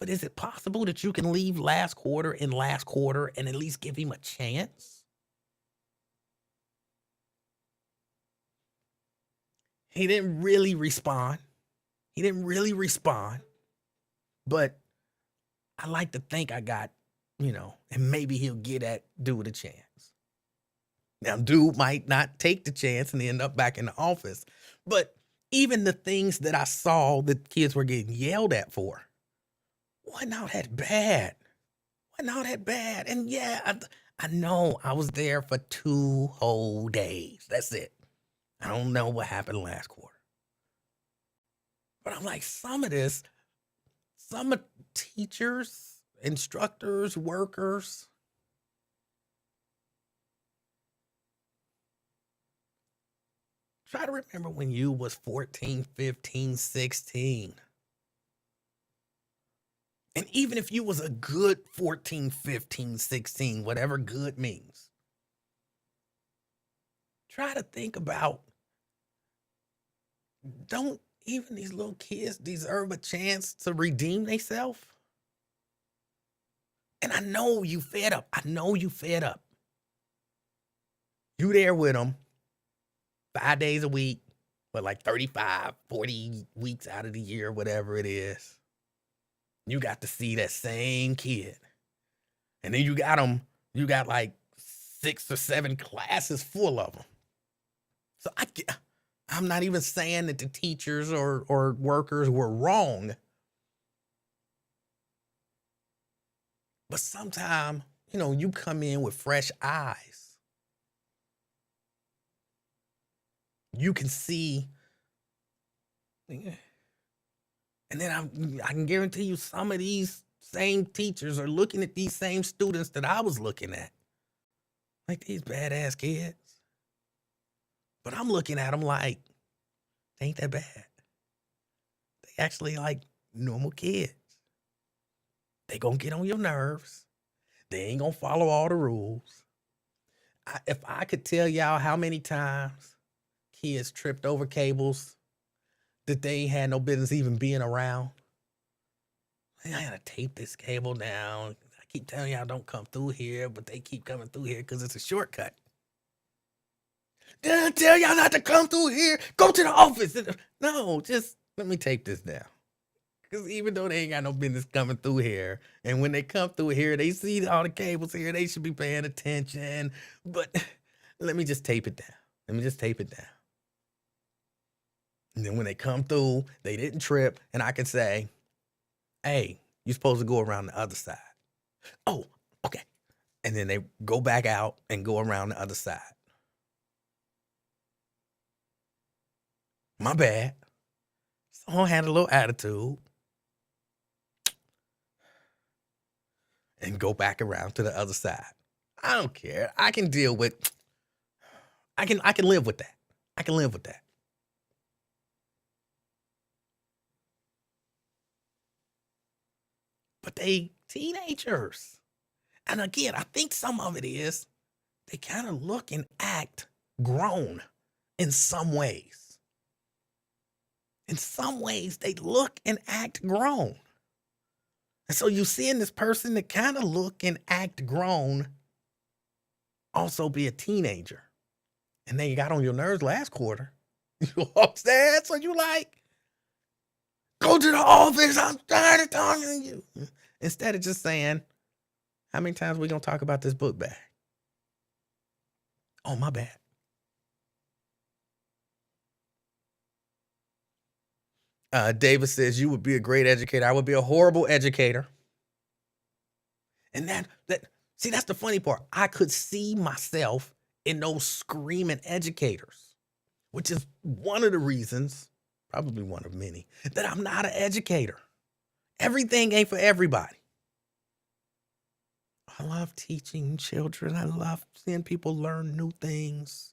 But is it possible that you can leave last quarter and at least give him a chance? He didn't really respond. But I like to think I got, and maybe he'll get at dude a chance. Now, dude might not take the chance and end up back in the office. But even the things that I saw that kids were getting yelled at for, wasn't all that bad. And yeah, I know I was there for 2 whole days. That's it. I don't know what happened last quarter. But I'm like, some teachers, instructors, workers, try to remember when you was 14, 15, 16. And even if you was a good 14, 15, 16, whatever good means, try to think about, don't even these little kids deserve a chance to redeem themselves? And I know you fed up. You there with them 5 days a week, but like 35, 40 weeks out of the year, whatever it is. You got to see that same kid. And then you got like 6 or 7 classes full of them. So I'm not even saying that the teachers or workers were wrong. But sometimes, you come in with fresh eyes. You can see, and then I can guarantee you some of these same teachers are looking at these same students that I was looking at. Like these badass kids. But I'm looking at them like, they ain't that bad. They actually like normal kids. They gonna get on your nerves. They ain't gonna follow all the rules. If I could tell y'all how many times kids tripped over cables that they ain't had no business even being around. I gotta tape this cable down. I keep telling y'all don't come through here, but they keep coming through here because it's a shortcut. Did I tell y'all not to come through here? Go to the office. No, just let me tape this down. Because even though they ain't got no business coming through here, and when they come through here, they see all the cables here, they should be paying attention. But let me just tape it down. And then when they come through, they didn't trip, and I can say, hey, you're supposed to go around the other side. Oh, okay. And then they go back out and go around the other side. My bad. Someone had a little attitude. And go back around to the other side. I don't care. I can deal with, I can live with that. But they teenagers. And again, I think some of it is they kind of look and act grown in some ways. In some ways, they look and act grown. And so you seeing this person that kind of look and act grown also be a teenager. And then you got on your nerves last quarter. You know what I'm saying? So you like, go to the office. I'm tired of talking to you. Instead of just saying, how many times we gonna talk about this book bag? Oh, my bad. David says, you would be a great educator. I would be a horrible educator. And see, that's the funny part. I could see myself in those screaming educators, which is one of the reasons, probably one of many, that I'm not an educator. Everything ain't for everybody. I love teaching children. I love seeing people learn new things.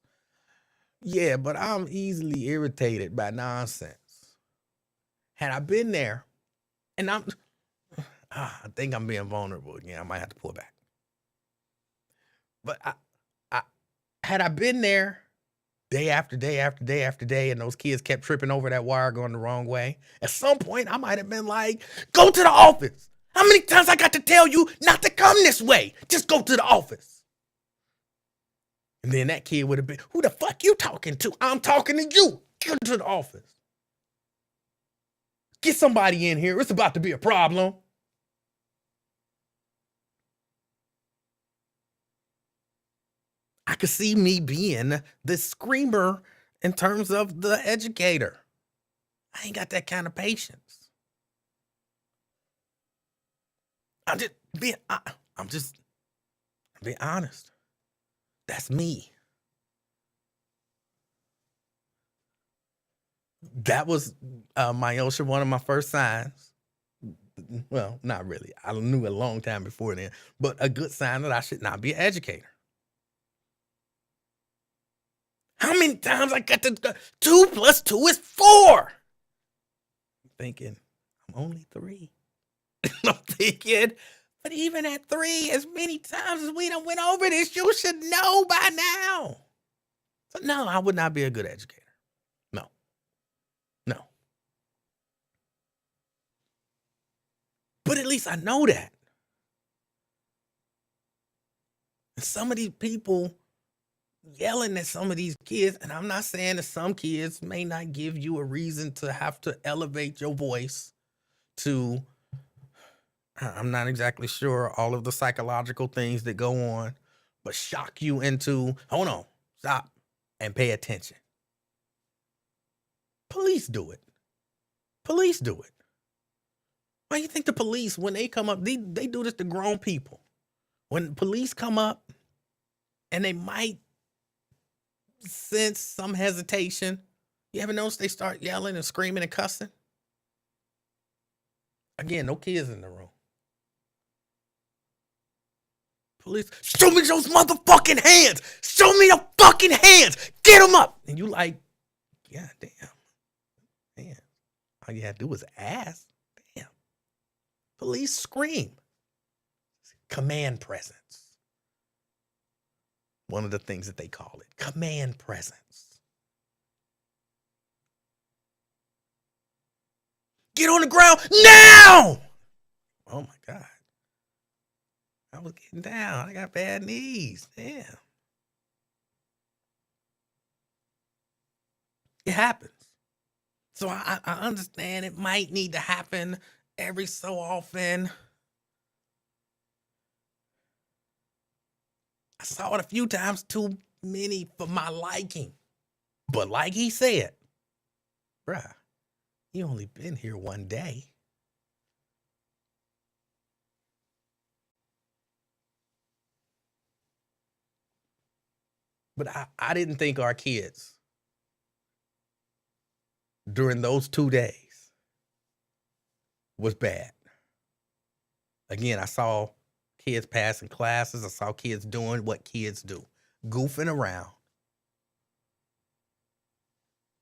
Yeah, but I'm easily irritated by nonsense. Had I been there, and I think I'm being vulnerable again. I might have to pull back. But had I been there day after day after day after day, and those kids kept tripping over that wire going the wrong way, at some point I might have been like, go to the office. How many times I got to tell you not to come this way? Just go to the office. And then that kid would have been, who the fuck you talking to? I'm talking to you. Get to the office. Get somebody in here. It's about to be a problem. I could see me being the screamer in terms of the educator. I ain't got that kind of patience. I'm just being honest. That's me. That was Myosha, one of my first signs. Well, not really. I knew a long time before then, but a good sign that I should not be an educator. How many times I got to go? 2 + 2 is 4. I'm thinking, I'm only 3. I'm thinking, but even at 3, as many times as we done went over this, you should know by now. So no, I would not be a good educator. No. But at least I know that. And some of these people yelling at some of these kids, and I'm not saying that some kids may not give you a reason to have to elevate your voice to, I'm not exactly sure all of the psychological things that go on, but shock you into, hold on, stop, and pay attention. Police do it. Police do it. Why do you think the police, when they come up, they do this to grown people? When police come up and they might sense some hesitation, you ever notice they start yelling and screaming and cussing? Again, no kids in the room. Police, show me those motherfucking hands. Show me the fucking hands. Get them up. And you like, yeah, damn. Man, all you had to do was ask. Damn. Police scream. Command presence. One of the things that they call it. Command presence. Get on the ground now. Oh my God. I was getting down. I got bad knees. Damn. It happens. So I understand it might need to happen every so often. I saw it a few times, too many for my liking. But like he said, bruh, you only been here one day. But I didn't think our kids during those 2 days was bad. Again, I saw kids passing classes. I saw kids doing what kids do, goofing around,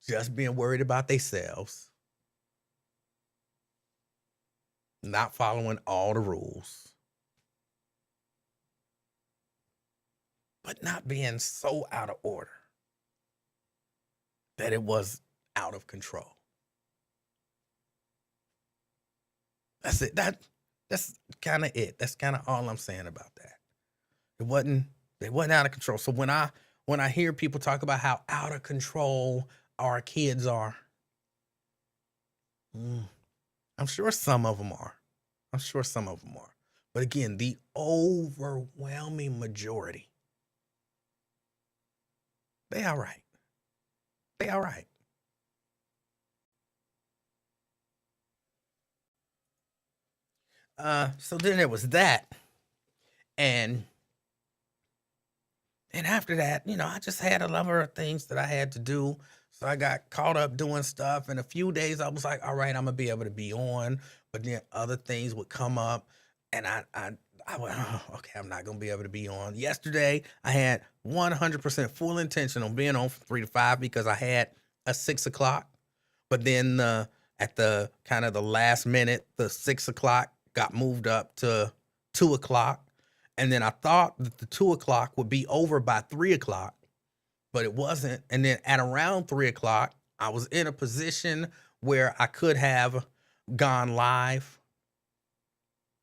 just being worried about themselves, not following all the rules, but not being so out of order that it was out of control. That's it. That That's kind of it. That's kind of all I'm saying about that. It wasn't they wasn't out of control. So when I hear people talk about how out of control our kids are, mm, I'm sure some of them are. I'm sure some of them are. But again, the overwhelming majority, they all right. They all right. So then there was that, and after that, I just had a number of things that I had to do. So I got caught up doing stuff. And a few days I was like, all right, I'm gonna be able to be on. But then other things would come up, and I went, oh, okay, I'm not gonna be able to be on. Yesterday, I had 100% full intention on being on from 3 to 5 because I had a 6 o'clock. But then at the kind of the last minute, the 6 o'clock got moved up to 2 o'clock. And then I thought that the 2 o'clock would be over by 3 o'clock, but it wasn't. And then at around 3 o'clock, I was in a position where I could have gone live,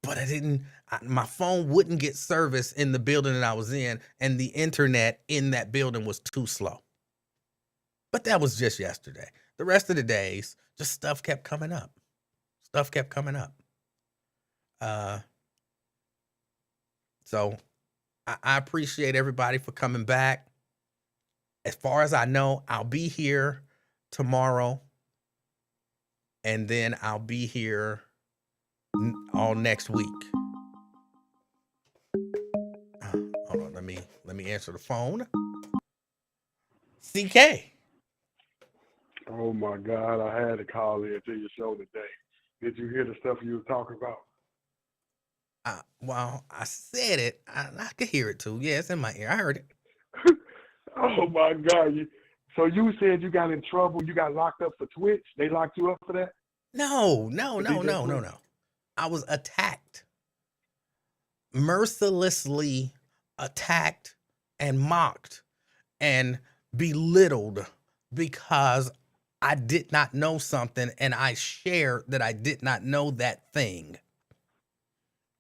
but I didn't. My phone wouldn't get service in the building that I was in, and the internet in that building was too slow. But that was just yesterday. The rest of the days, just stuff kept coming up. Stuff kept coming up. Uh, so I appreciate everybody for coming back. As far as I know, I'll be here tomorrow, and then I'll be here all next week. Hold on, let me answer the phone. CK. Oh my God, I had to call in to your show today. Did you hear the stuff you were talking about? Well, I said it. I could hear it too. Yeah, it's in my ear. I heard it. Oh my God. So you said you got in trouble, you got locked up for Twitch? They locked you up for that? No. For DJ Twitch? I was attacked. Mercilessly attacked and mocked and belittled because I did not know something and I shared that I did not know that thing.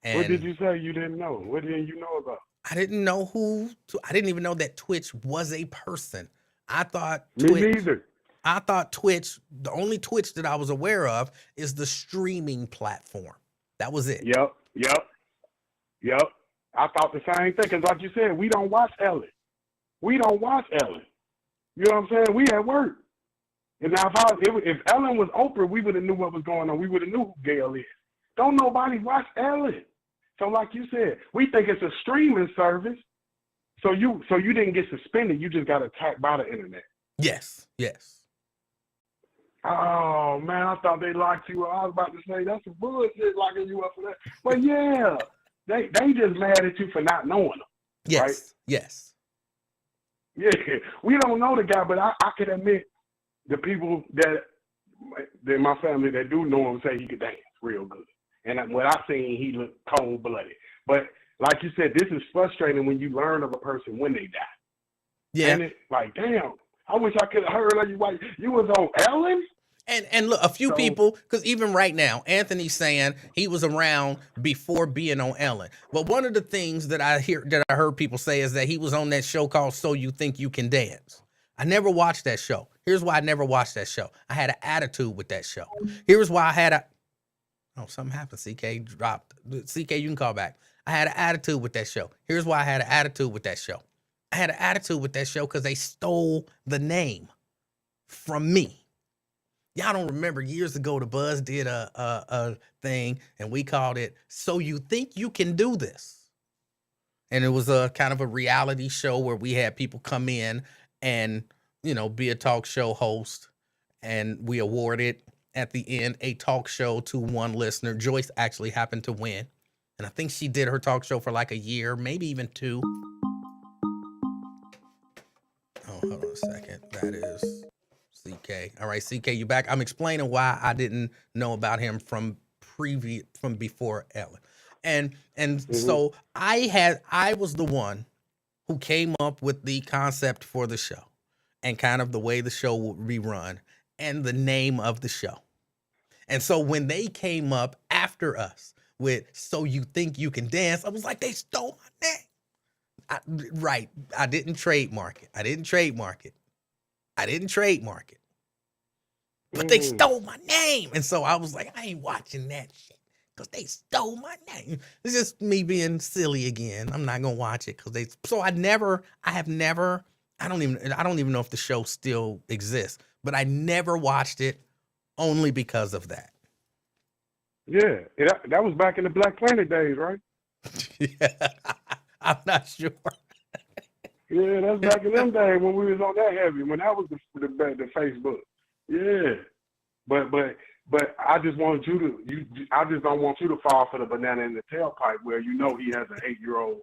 And What did you say you didn't know? What didn't you know about? I didn't know I didn't even know that Twitch was a person. I thought Me neither. Twitch, the only Twitch that I was aware of is the streaming platform. That was it. Yep. I thought the same thing, because like you said, we don't watch Ellen. You know what I'm saying? We at work. And now if Ellen was Oprah, we would have knew what was going on. We would have knew who Gail is. Don't nobody watch Ellen. So like you said, we think it's a streaming service. So you didn't get suspended. You just got attacked by the internet. Yes. Oh man, I thought they locked you up. I was about to say that's some bullshit locking you up for that. But yeah, they just mad at you for not knowing them. Yes. Right? Yes. Yeah, we don't know the guy, but I can admit the people that in my family that do know him say he could dance real good. And what I seen, he looked cold-blooded. But like you said, this is frustrating when you learn of a person when they die. Yeah. And it's like, damn, I wish I could have heard of you. Like, you was on Ellen? And look, a few people, because even right now, Anthony's saying he was around before being on Ellen. But one of the things that I heard people say is that he was on that show called So You Think You Can Dance. I never watched that show. Here's why I never watched that show. I had an attitude with that show. Here's why I had a... Oh, something happened. CK dropped. CK, you can call back. I had an attitude with that show. Here's why I had an attitude with that show. I had an attitude with that show because they stole the name from me. Y'all don't remember years ago the Buzz did a thing and we called it So You Think You Can Do This. And it was a kind of a reality show where we had people come in and, be a talk show host, and we awarded at the end a talk show to one listener. Joyce actually happened to win. And I think she did her talk show for like a year, maybe even 2. Oh, hold on a second. That is CK. All right, CK, you back? I'm explaining why I didn't know about him from before Ellen. And so I was the one who came up with the concept for the show and kind of the way the show would be run and the name of the show. And so when they came up after us with "So You Think You Can Dance." I was like, they stole my name. Right. I didn't trademark it. But they Mm. stole my name. And so I was like, I ain't watching that shit because they stole my name. It's just me being silly again. I'm not gonna watch it because I don't even know if the show still exists, but I never watched it only because of that. Yeah, that was back in the Black Planet days, right? Yeah, I'm not sure. Yeah, that's back in them days when we was on that heavy, when that was the Facebook. Yeah, but I just want I just don't want you to fall for the banana in the tailpipe where you know he has an 8-year-old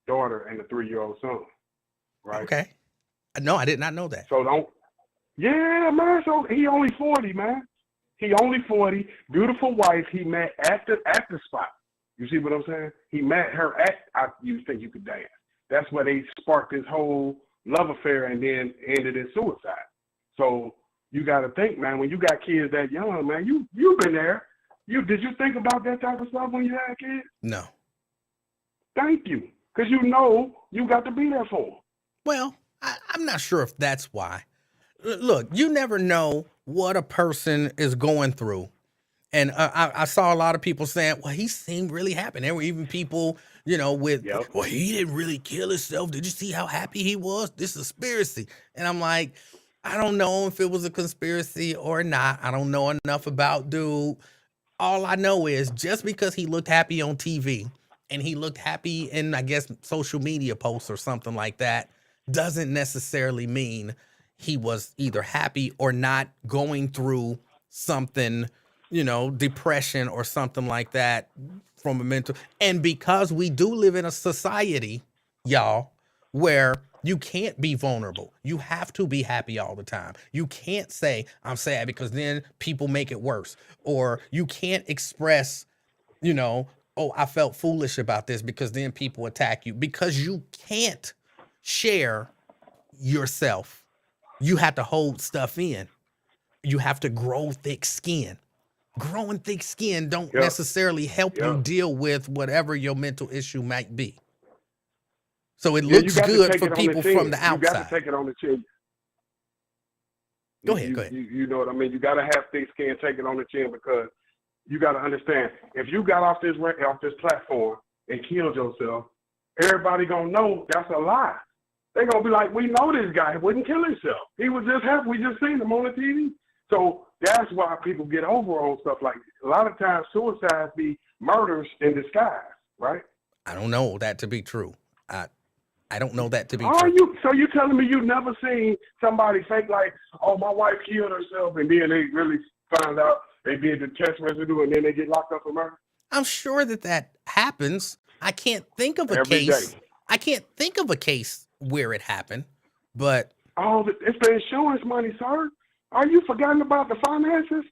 daughter and a 3-year-old son, right? Okay. No, I did not know that. So don't. Yeah, man. So he only 40, man. He only 40. Beautiful wife he met at the spot. You see what I'm saying? He met her at You Think You Could Dance. That's where they sparked this whole love affair and then ended in suicide. So you got to think, man, when you got kids that young, man, you've been there. Did you think about that type of stuff when you had kids? No. Thank you. Because you know you got to be there for them. Well, I'm not sure if that's why. Look, you never know what a person is going through. And I saw a lot of people saying, well, he seemed really happy. There were even people, Yep. well, he didn't really kill himself. Did you see how happy he was? This is a conspiracy. And I'm like, I don't know if it was a conspiracy or not. I don't know enough about dude. All I know is just because he looked happy on TV and he looked happy in, I guess, social media posts or something like that, doesn't necessarily mean he was either happy or not going through something, depression or something like that from a mental. And because we do live in a society, y'all, where you can't be vulnerable. You have to be happy all the time. You can't say, I'm sad, because then people make it worse. Or you can't express, oh, I felt foolish about this, because then people attack you. Because you can't share yourself. You have to hold stuff in. You have to grow thick skin. Growing thick skin don't Yep. necessarily help you Yep. deal with whatever your mental issue might be. So it Yeah, you looks got to good take for it on the people chin. from the You got outside. to take it on the chin. Go ahead. You know what I mean? You got to have thick skin, take it on the chin, because you got to understand, if you got off this platform and killed yourself, everybody gonna know that's a lie. They gonna be like, we know this guy wouldn't kill himself. He was just happy. We just seen him on the TV. So that's why people get over on stuff like this. A lot of times suicides be murders in disguise, right? I don't know that to be true. I don't know that to be Are true. so you telling me you never seen somebody fake like, oh, my wife killed herself, and then they really find out they did the test residue and then they get locked up for murder? I'm sure that happens. I can't think of a Every case. day. I can't think of a case where it happened, but It's the insurance money, sir. Are you forgetting about the finances?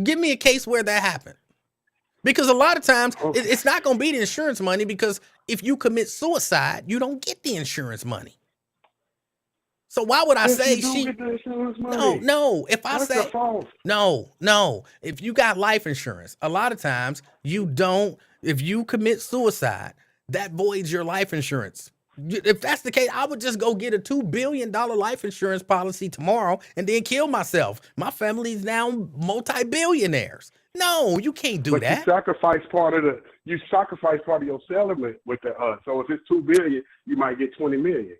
give me a case where that happened. Because a lot of times Okay. it's not going to be the insurance money, because if you commit suicide, you don't get the insurance money. So why would I Yes, say you do get the insurance money. No, if I That's say the fault. no, if you got life insurance, a lot of times you don't, if you commit suicide, that voids your life insurance. If that's the case, I would just go get a $2 billion life insurance policy tomorrow and then kill myself. My family's now multi-billionaires. No, you can't do But that. you sacrifice part of your settlement with the so if it's $2 billion, you might get $20 million.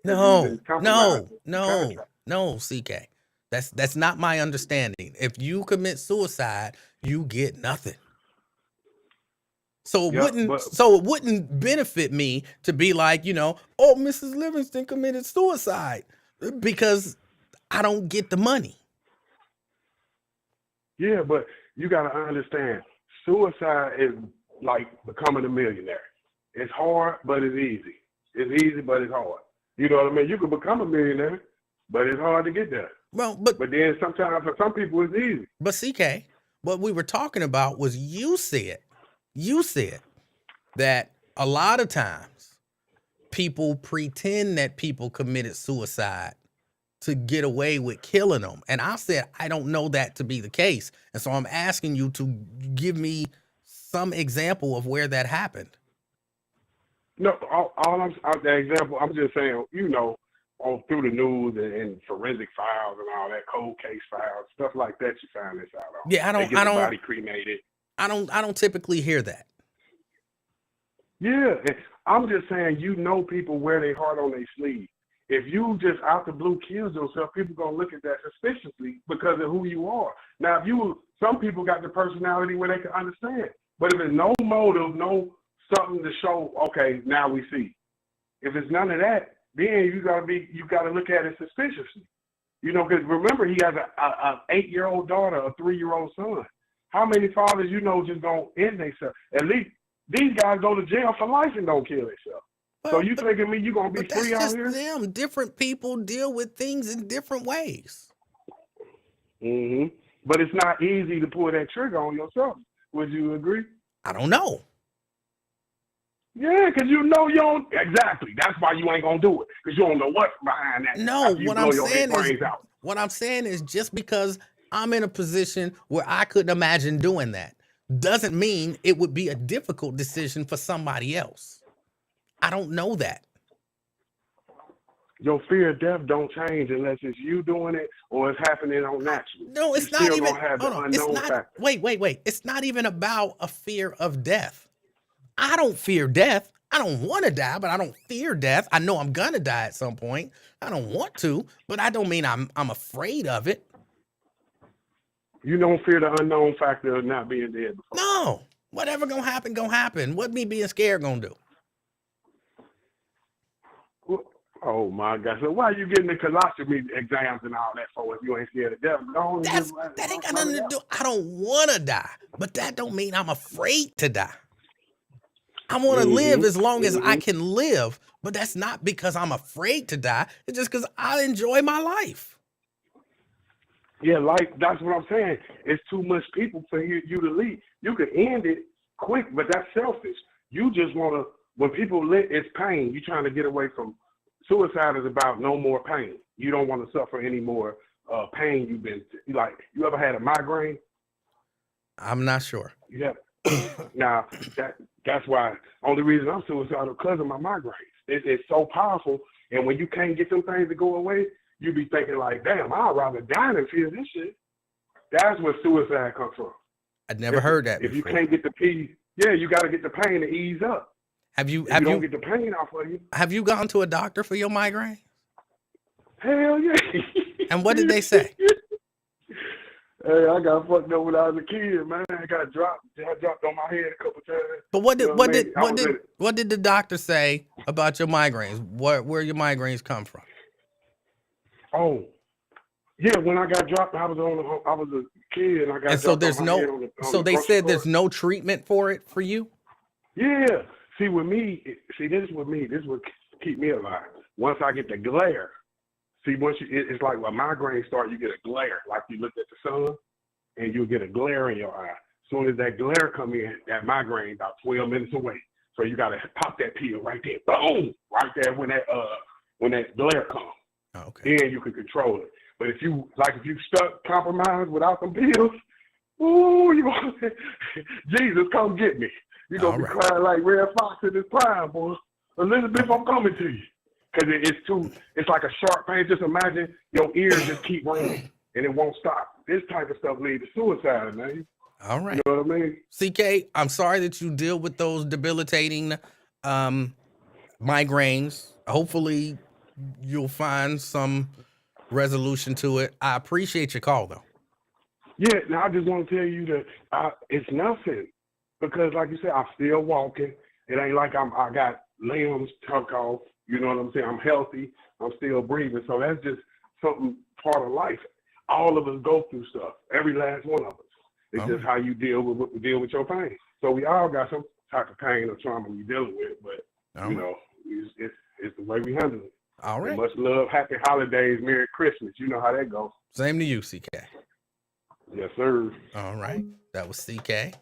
No, CK. That's not my understanding. If you commit suicide, you get nothing. So it wouldn't benefit me to be like, oh, Mrs. Livingston committed suicide, because I don't get the money. Yeah, but you got to understand, suicide is like becoming a millionaire. It's hard, but it's easy. It's easy, but it's hard. You know what I mean? You can become a millionaire, but it's hard to get there. Well, but then sometimes for some people it's easy. But CK, what we were talking about was you said that a lot of times people pretend that people committed suicide to get away with killing them. And I said, I don't know that to be the case. And so I'm asking you to give me some example of where that happened. No, the example, I'm just saying, on through the news and forensic files and all that, cold case files, stuff like that, you find this out on. Yeah, They get the body cremated. I don't typically hear that. Yeah, and I'm just saying, people wear their heart on their sleeve. If you just out the blue kills yourself, people gonna look at that suspiciously because of who you are. Now, some people got the personality where they can understand, but if there's no motive, no something to show, okay, now we see. If it's none of that, then you gotta look at it suspiciously. Because remember, he has a 8-year-old daughter, a 3-year-old son. How many fathers just gonna end themselves? At least these guys go to jail for life and don't kill themselves. So you thinking me you gonna be free out here? That's just them. Different people deal with things in different ways. But it's not easy to pull that trigger on yourself. Would you agree? I don't know. Yeah, because you don't. Exactly. That's why you ain't gonna do it, because you don't know what's behind that. No, what I'm saying is just because I'm in a position where I couldn't imagine doing that doesn't mean it would be a difficult decision for somebody else. I don't know that. Your fear of death don't change unless it's you doing it or it's happening on natural. No, it's not even. Wait. It's not even about a fear of death. I don't fear death. I don't want to die, but I don't fear death. I know I'm gonna die at some point. I don't want to, but I don't mean I'm afraid of it. You don't fear the unknown factor of not being dead before. No. Whatever gonna happen. What me being scared gonna do? Oh my God! So why are you getting the colostomy exams and all that for if you ain't scared of death? That ain't got nothing to do. I don't want to die, but that don't mean I'm afraid to die. I want to live as long as I can live, but that's not because I'm afraid to die. It's just because I enjoy my life. Yeah, that's what I'm saying. It's too much people for you to leave. You can end it quick, but that's selfish. You just want to. When people live, it's pain. You're trying to get away from. Suicide is about no more pain. You don't want to suffer any more pain you've been like. You ever had a migraine? I'm not sure. Yeah. Now that's why. Only reason I'm suicidal because of my migraines. It's so powerful, and when you can't get them things to go away, you be thinking like, "Damn, I'd rather die than feel this shit." That's where suicide comes from. I'd never heard that. If before. You can't get the peace, you got to get the pain to ease up. If you don't get the pain off of you. Have you gone to a doctor for your migraine? Hell yeah. And what did they say? Hey, I got fucked up when I was a kid, man. I dropped on my head a couple times. But what did the doctor say about your migraines? Where your migraines come from? Oh, yeah. When I got dropped, I was a kid, and I got. And so there's no. So they said there's no treatment for it for you. Yeah. This would keep me alive. Once I get the glare. See, it's like when migraines start, you get a glare. Like you look at the sun, and you'll get a glare in your eye. As soon as that glare come in, that migraine about 12 minutes away. So you got to pop that pill right there. Boom! Right there when that glare comes. Okay. Then you can control it. But if you stuck compromised without them pills, Jesus, come get me. You're going to be crying like Red Fox in his prime, boy. Elizabeth, I'm coming to you. Because it's like a sharp pain. Just imagine your ears just keep ringing and it won't stop. This type of stuff leads to suicide, man. All right. You know what I mean? CK, I'm sorry that you deal with those debilitating migraines. Hopefully you'll find some resolution to it. I appreciate your call, though. Yeah, now I just want to tell you that it's nothing. Because like you said, I'm still walking. It ain't like I got limbs tucked off. You know what I'm saying? I'm healthy. I'm still breathing. So that's just something part of life. All of us go through stuff. Every last one of us. It's just how you deal with your pain. So we all got some type of pain or trauma we're dealing with, but it's the way we handle it. All right. And much love, happy holidays, Merry Christmas. You know how that goes. Same to you, CK. Yes, sir. All right. That was CK.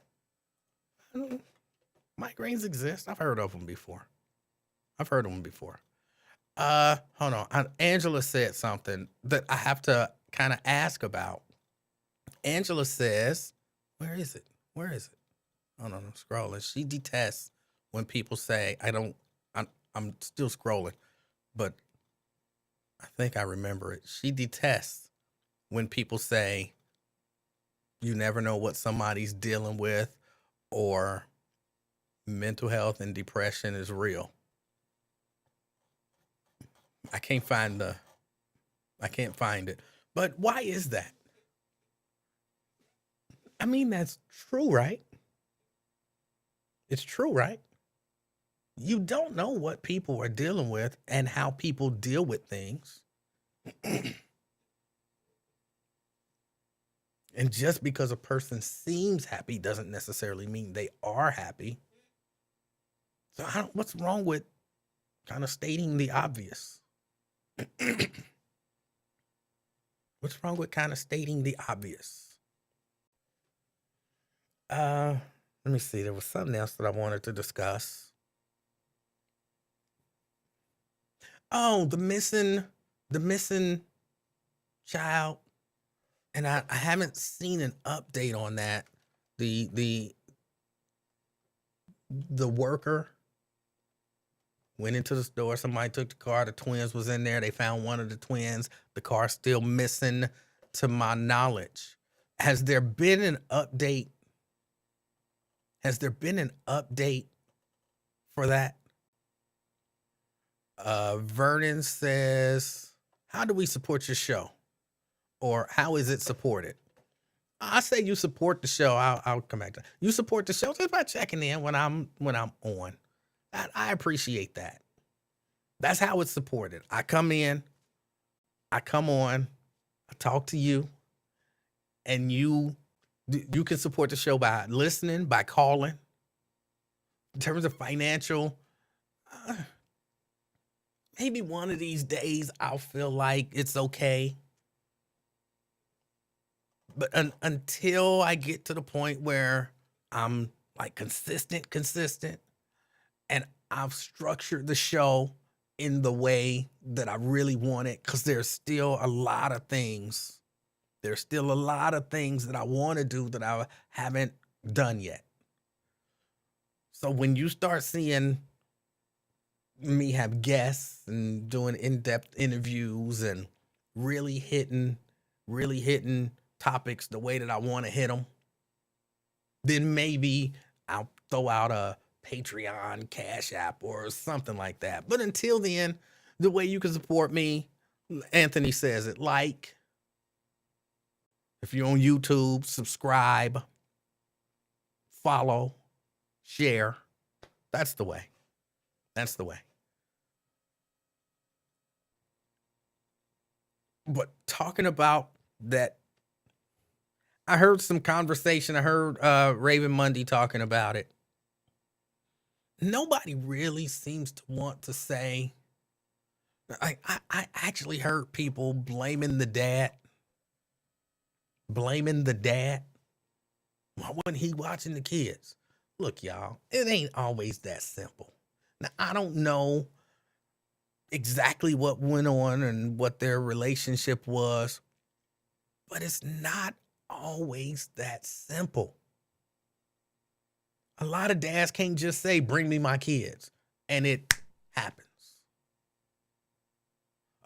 Migraines exist. I've heard of them before. Hold on. Angela said something that I have to kind of ask about. Angela says, where is it? Hold on, I'm scrolling. She detests when people say, I don't, I'm still scrolling, but I think I remember it. She detests when people say, you never know what somebody's dealing with, or mental health and depression is real. I can't find it. But why is that? I mean, that's true, right? It's true, right? You don't know what people are dealing with and how people deal with things. And just because a person seems happy doesn't necessarily mean they are happy. So what's wrong with kind of stating the obvious? What's wrong with kind of stating the obvious? Let me see. There was something else that I wanted to discuss. Oh, the missing child. And I haven't seen an update on that. The worker went into the store. Somebody took the car. The twins was in there. They found one of the twins. The car's still missing, to my knowledge. Has there been an update? Has there been an update for that? Vernon says, how do we support your show? Or how is it supported? I say you support the show. I'll come back to that. You support the show just by checking in when I'm on. I appreciate that. That's how it's supported. I come in, I come on, I talk to you, and you can support the show by listening, by calling. In terms of financial, maybe one of these days I'll feel like it's okay. But until I get to the point where I'm like consistent, and I've structured the show in the way that I really want it, because there's still a lot of things. There's still a lot of things that I want to do that I haven't done yet. So when you start seeing me have guests and doing in-depth interviews and really hitting topics the way that I want to hit them, then maybe I'll throw out a Patreon, Cash App, or something like that. But until then, the way you can support me, Anthony says it, like, if you're on YouTube, subscribe, follow, share. That's the way. That's the way. But talking about that, I heard some conversation. I heard Raven Monday talking about it. Nobody really seems to want to say. I actually heard people blaming the dad. Why wasn't he watching the kids? Look, y'all, it ain't always that simple. Now, I don't know exactly what went on and what their relationship was, but it's not always that simple. A lot of dads can't just say, bring me my kids, and it happens.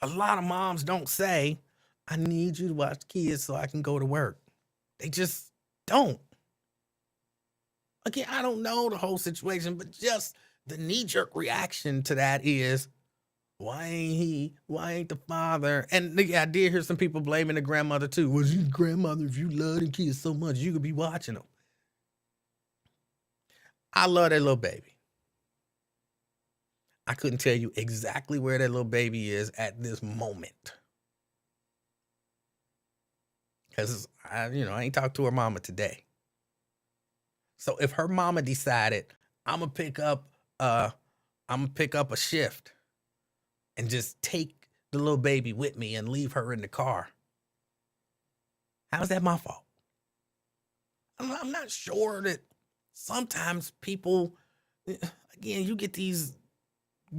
A lot of moms don't say, I need you to watch kids so I can go to work. They just don't. Again, I don't know the whole situation, but just the knee-jerk reaction to that is, why ain't the father? And I did hear some people blaming the grandmother too. Well, you grandmother, if you love the kids so much, you could be watching them. I love that little baby. I couldn't tell you exactly where that little baby is at this moment, because I ain't talked to her mama today. So if her mama decided I'm gonna pick up a shift and just take the little baby with me and leave her in the car, how's that my fault? I'm not sure that sometimes people, again, you get these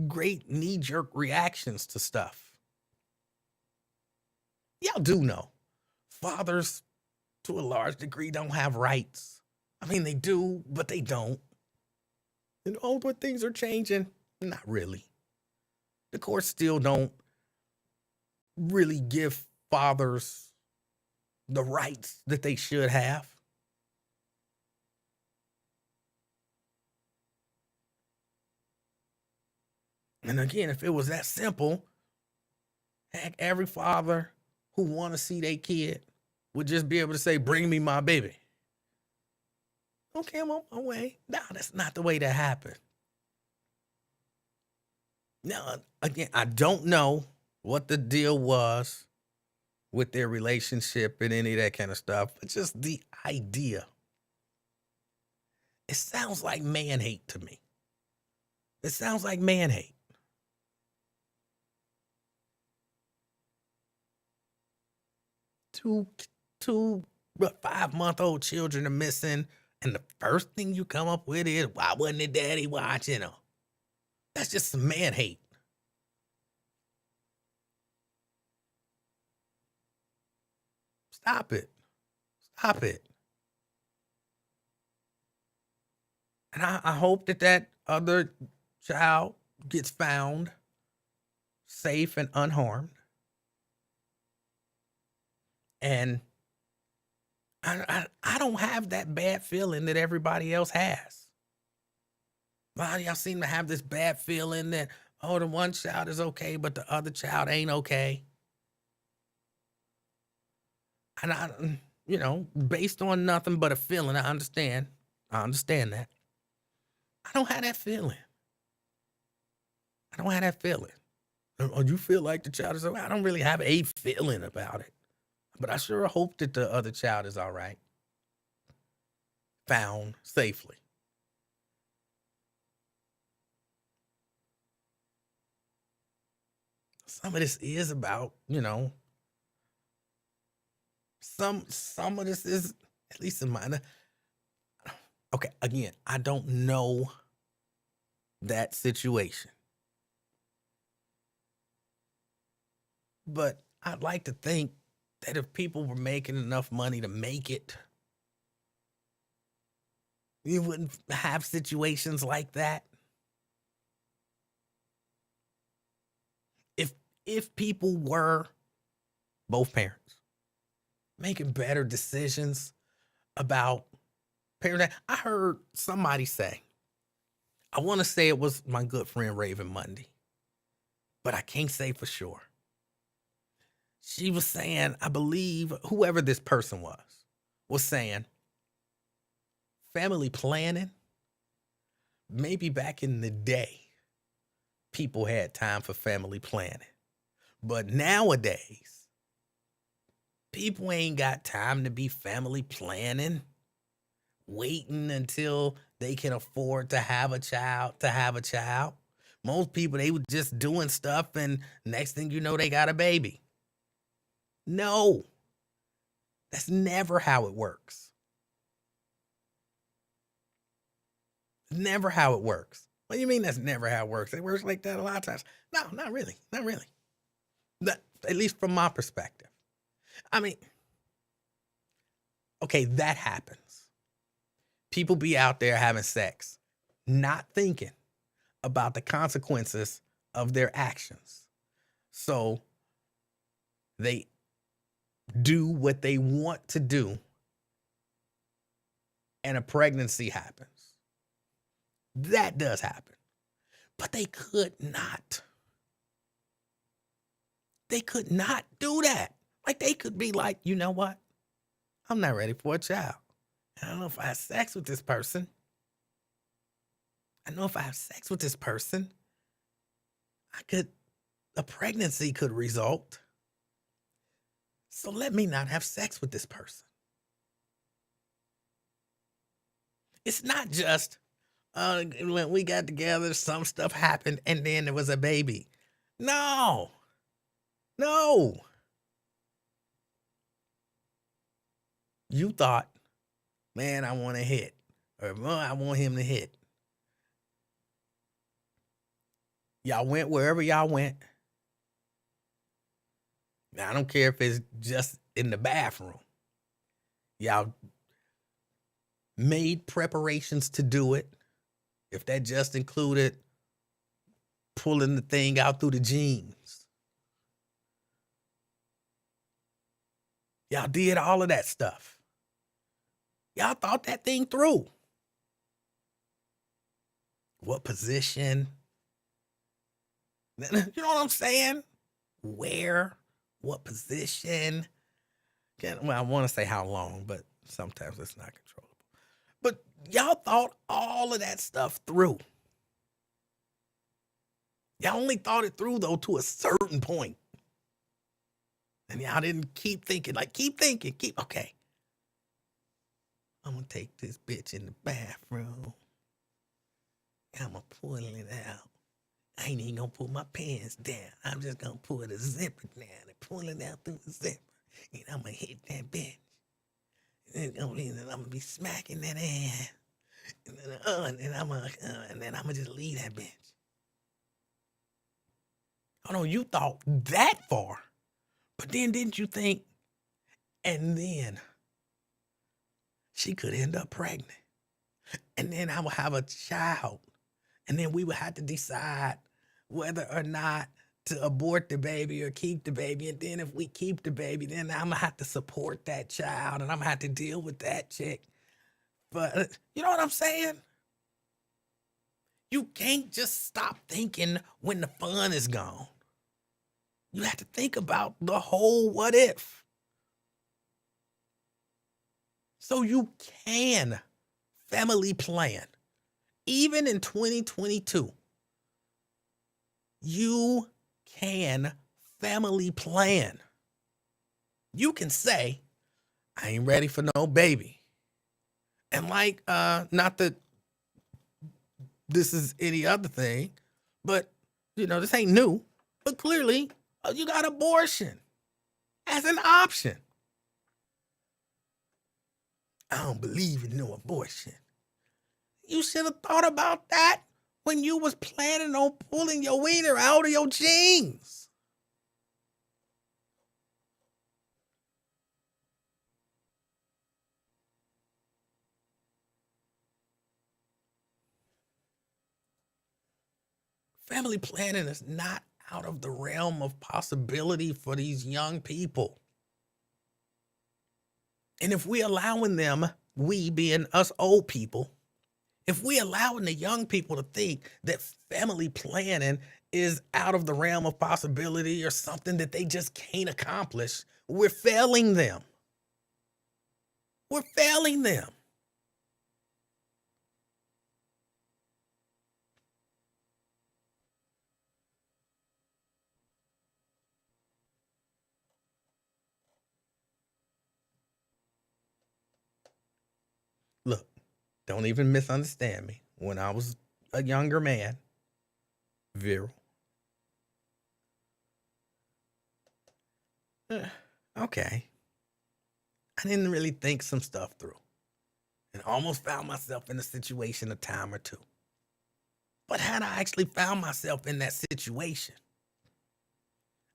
great knee-jerk reactions to stuff. Y'all do know fathers, to a large degree, don't have rights. I mean, they do, but they don't. And oh, but things are changing. Not really. The courts still don't really give fathers the rights that they should have. And again, if it was that simple, heck, every father who want to see their kid would just be able to say, "Bring me my baby." Okay, I'm on my way. No, that's not the way that happened. Now, again, I don't know what the deal was with their relationship and any of that kind of stuff, but just the idea. It sounds like man hate to me. It sounds like man hate. Two, two, 5-month-old children are missing, and the first thing you come up with is, why wasn't the daddy watching them? That's just some man hate. Stop it. Stop it. And I hope that other child gets found safe and unharmed. And I don't have that bad feeling that everybody else has. A lot of y'all seem to have this bad feeling that, oh, the one child is okay, but the other child ain't okay. And based on nothing but a feeling, I understand that. I don't have that feeling. Oh, you feel like the child is okay? I don't really have a feeling about it. But I sure hope that the other child is all right. Found safely. Some of this is about, some of this is, at least in mine. Okay, again, I don't know that situation. But I'd like to think that if people were making enough money to make it, you wouldn't have situations like that. If people were, both parents, making better decisions about parenting. I heard somebody say, I want to say it was my good friend Raven Monday, but I can't say for sure. She was saying, I believe whoever this person was saying, family planning, maybe back in the day, people had time for family planning. But nowadays, people ain't got time to be family planning, waiting until they can afford to have a child. Most people, they were just doing stuff, and next thing you know, they got a baby. No, that's never how it works. Never how it works. What do you mean that's never how it works? It works like that a lot of times. No, not really. Not really. At least from my perspective. I mean, okay, that happens. People be out there having sex, not thinking about the consequences of their actions. So they do what they want to do, and a pregnancy happens. That does happen. But they could not. They could not do that. Like, they could be like, you know what? I'm not ready for a child. I don't know if I have sex with this person. A pregnancy could result. So let me not have sex with this person. It's not just when we got together, some stuff happened, and then there was a baby. No. You thought, man, I want to hit, or I want him to hit. Y'all went wherever y'all went. Now, I don't care if it's just in the bathroom. Y'all made preparations to do it, if that just included pulling the thing out through the jeans. Y'all did all of that stuff. Y'all thought that thing through. What position? You know what I'm saying? Where? What position? Well, I want to say how long, but sometimes it's not controllable. But y'all thought all of that stuff through. Y'all only thought it through, though, to a certain point. And y'all didn't keep thinking, okay. I'm going to take this bitch in the bathroom. I'm going to pull it out. I ain't even going to pull my pants down. I'm just going to pull the zipper down and pull it out through the zipper. And I'm going to hit that bitch. And I'm going to be smacking that ass. And then I'm going to just leave that bitch. Oh, no, you thought that far. But then didn't you think, and then she could end up pregnant. And then I would have a child. And then we would have to decide whether or not to abort the baby or keep the baby. And then if we keep the baby, then I'm going to have to support that child and I'm going to have to deal with that chick. But you know what I'm saying? You can't just stop thinking when the fun is gone. You have to think about the whole what if. So you can family plan. Even in 2022, you can family plan. You can say, I ain't ready for no baby. And not that this is any other thing, but, this ain't new. But clearly, you got abortion as an option. I don't believe in no abortion. You should have thought about that when you was planning on pulling your wiener out of your jeans. Family planning is not out of the realm of possibility for these young people. And if we allowing them, we being us old people, if we allowing the young people to think that family planning is out of the realm of possibility or something that they just can't accomplish, we're failing them. We're failing them. Look, don't even misunderstand me. When I was a younger man, virile. Okay. I didn't really think some stuff through and almost found myself in a situation a time or two. But had I actually found myself in that situation,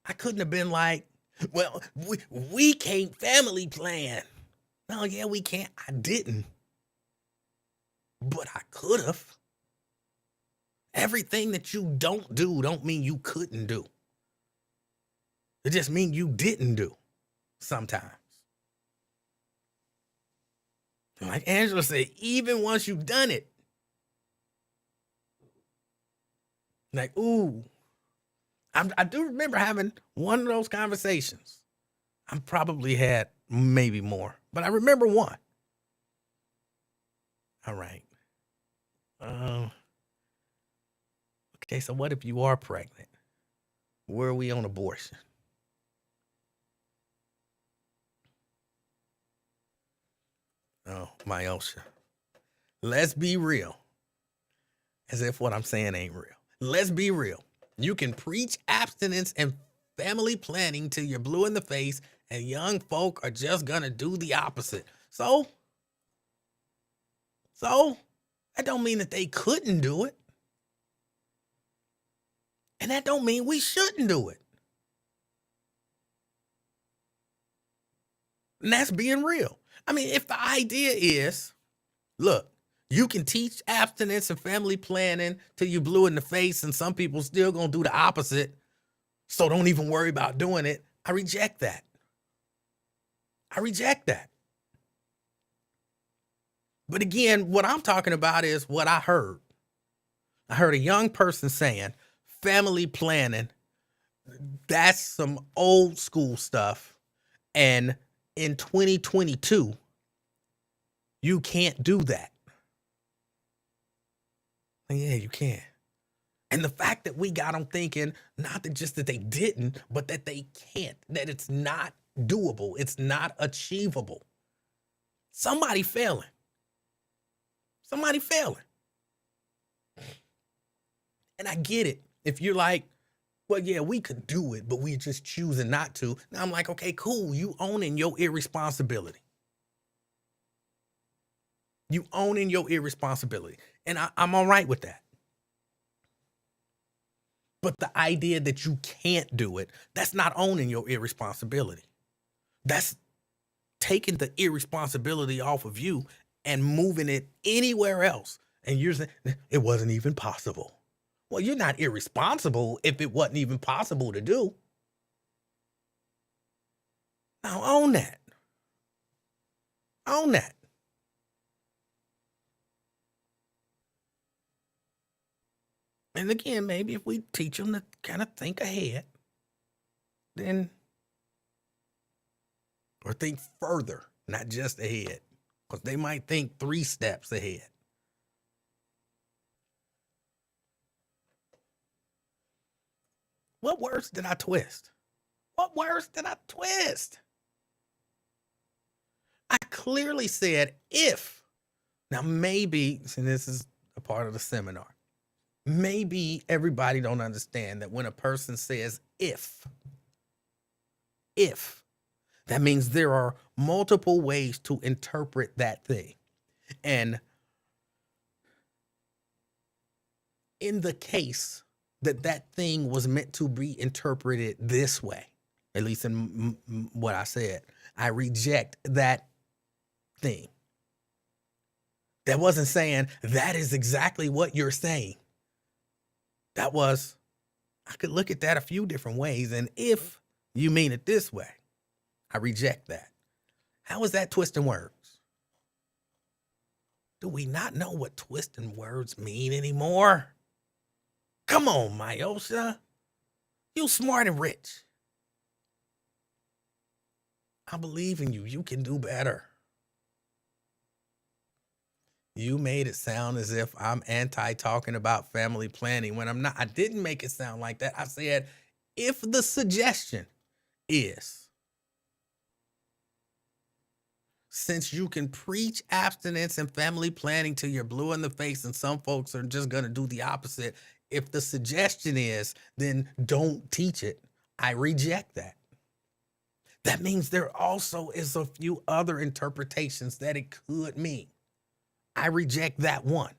I couldn't have been like, well, we can't family plan. No, yeah, we can't. I didn't. But I could have. Everything that you don't do don't mean you couldn't do. It just means you didn't do sometimes. Like Angela said, even once you've done it, like, ooh, I do remember having one of those conversations. I probably had maybe more, but I remember one. All right. Okay, so what if you are pregnant? Where are we on abortion? Oh, Myosha. Let's be real. As if what I'm saying ain't real. Let's be real. You can preach abstinence and family planning till you're blue in the face, and young folk are just gonna do the opposite. So that don't mean that they couldn't do it. And that don't mean we shouldn't do it. And that's being real. I mean, if the idea is, Look, you can teach abstinence and family planning till you blue in the face, and some people still gonna do the opposite. So don't even worry about doing it. I reject that. I reject that. But again, what I'm talking about is what I heard. I heard a young person saying family planning, that's some old school stuff. And in 2022, you can't do that. And yeah, you can. And the fact that we got them thinking, not that just that they didn't, but that they can't, that it's not doable, it's not achievable. Somebody failing. Somebody failing. And I get it. If you're like, well, yeah, we could do it, but we're just choosing not to. Now I'm like, okay, cool. You owning your irresponsibility. You owning your irresponsibility. And I'm all right with that. But the idea that you can't do it, that's not owning your irresponsibility. That's taking the irresponsibility off of you and moving it anywhere else. And you're saying it wasn't even possible. Well, you're not irresponsible if it wasn't even possible to do. Now own that. Own that. And again, maybe if we teach them to kind of think ahead, then, or think further, not just ahead, because they might think 3 steps ahead. What words did I twist? What words did I twist? I clearly said if. Now maybe, and this is a part of the seminar, maybe everybody don't understand that when a person says if, that means there are multiple ways to interpret that thing. And in the case that that thing was meant to be interpreted this way, at least in what I said, I reject that thing. That wasn't saying that is exactly what you're saying. That was, I could look at that a few different ways. And if you mean it this way, I reject that. How is that twisting words? Do we not know what twisting words mean anymore? Come on, Myosha. You smart and rich. I believe in you. You can do better. You made it sound as if I'm anti talking about family planning when I'm not. I didn't make it sound like that. I said, if the suggestion is, since you can preach abstinence and family planning till you're blue in the face and some folks are just going to do the opposite, if the suggestion is, then don't teach it. I reject that. That means there also is a few other interpretations that it could mean. I reject that one.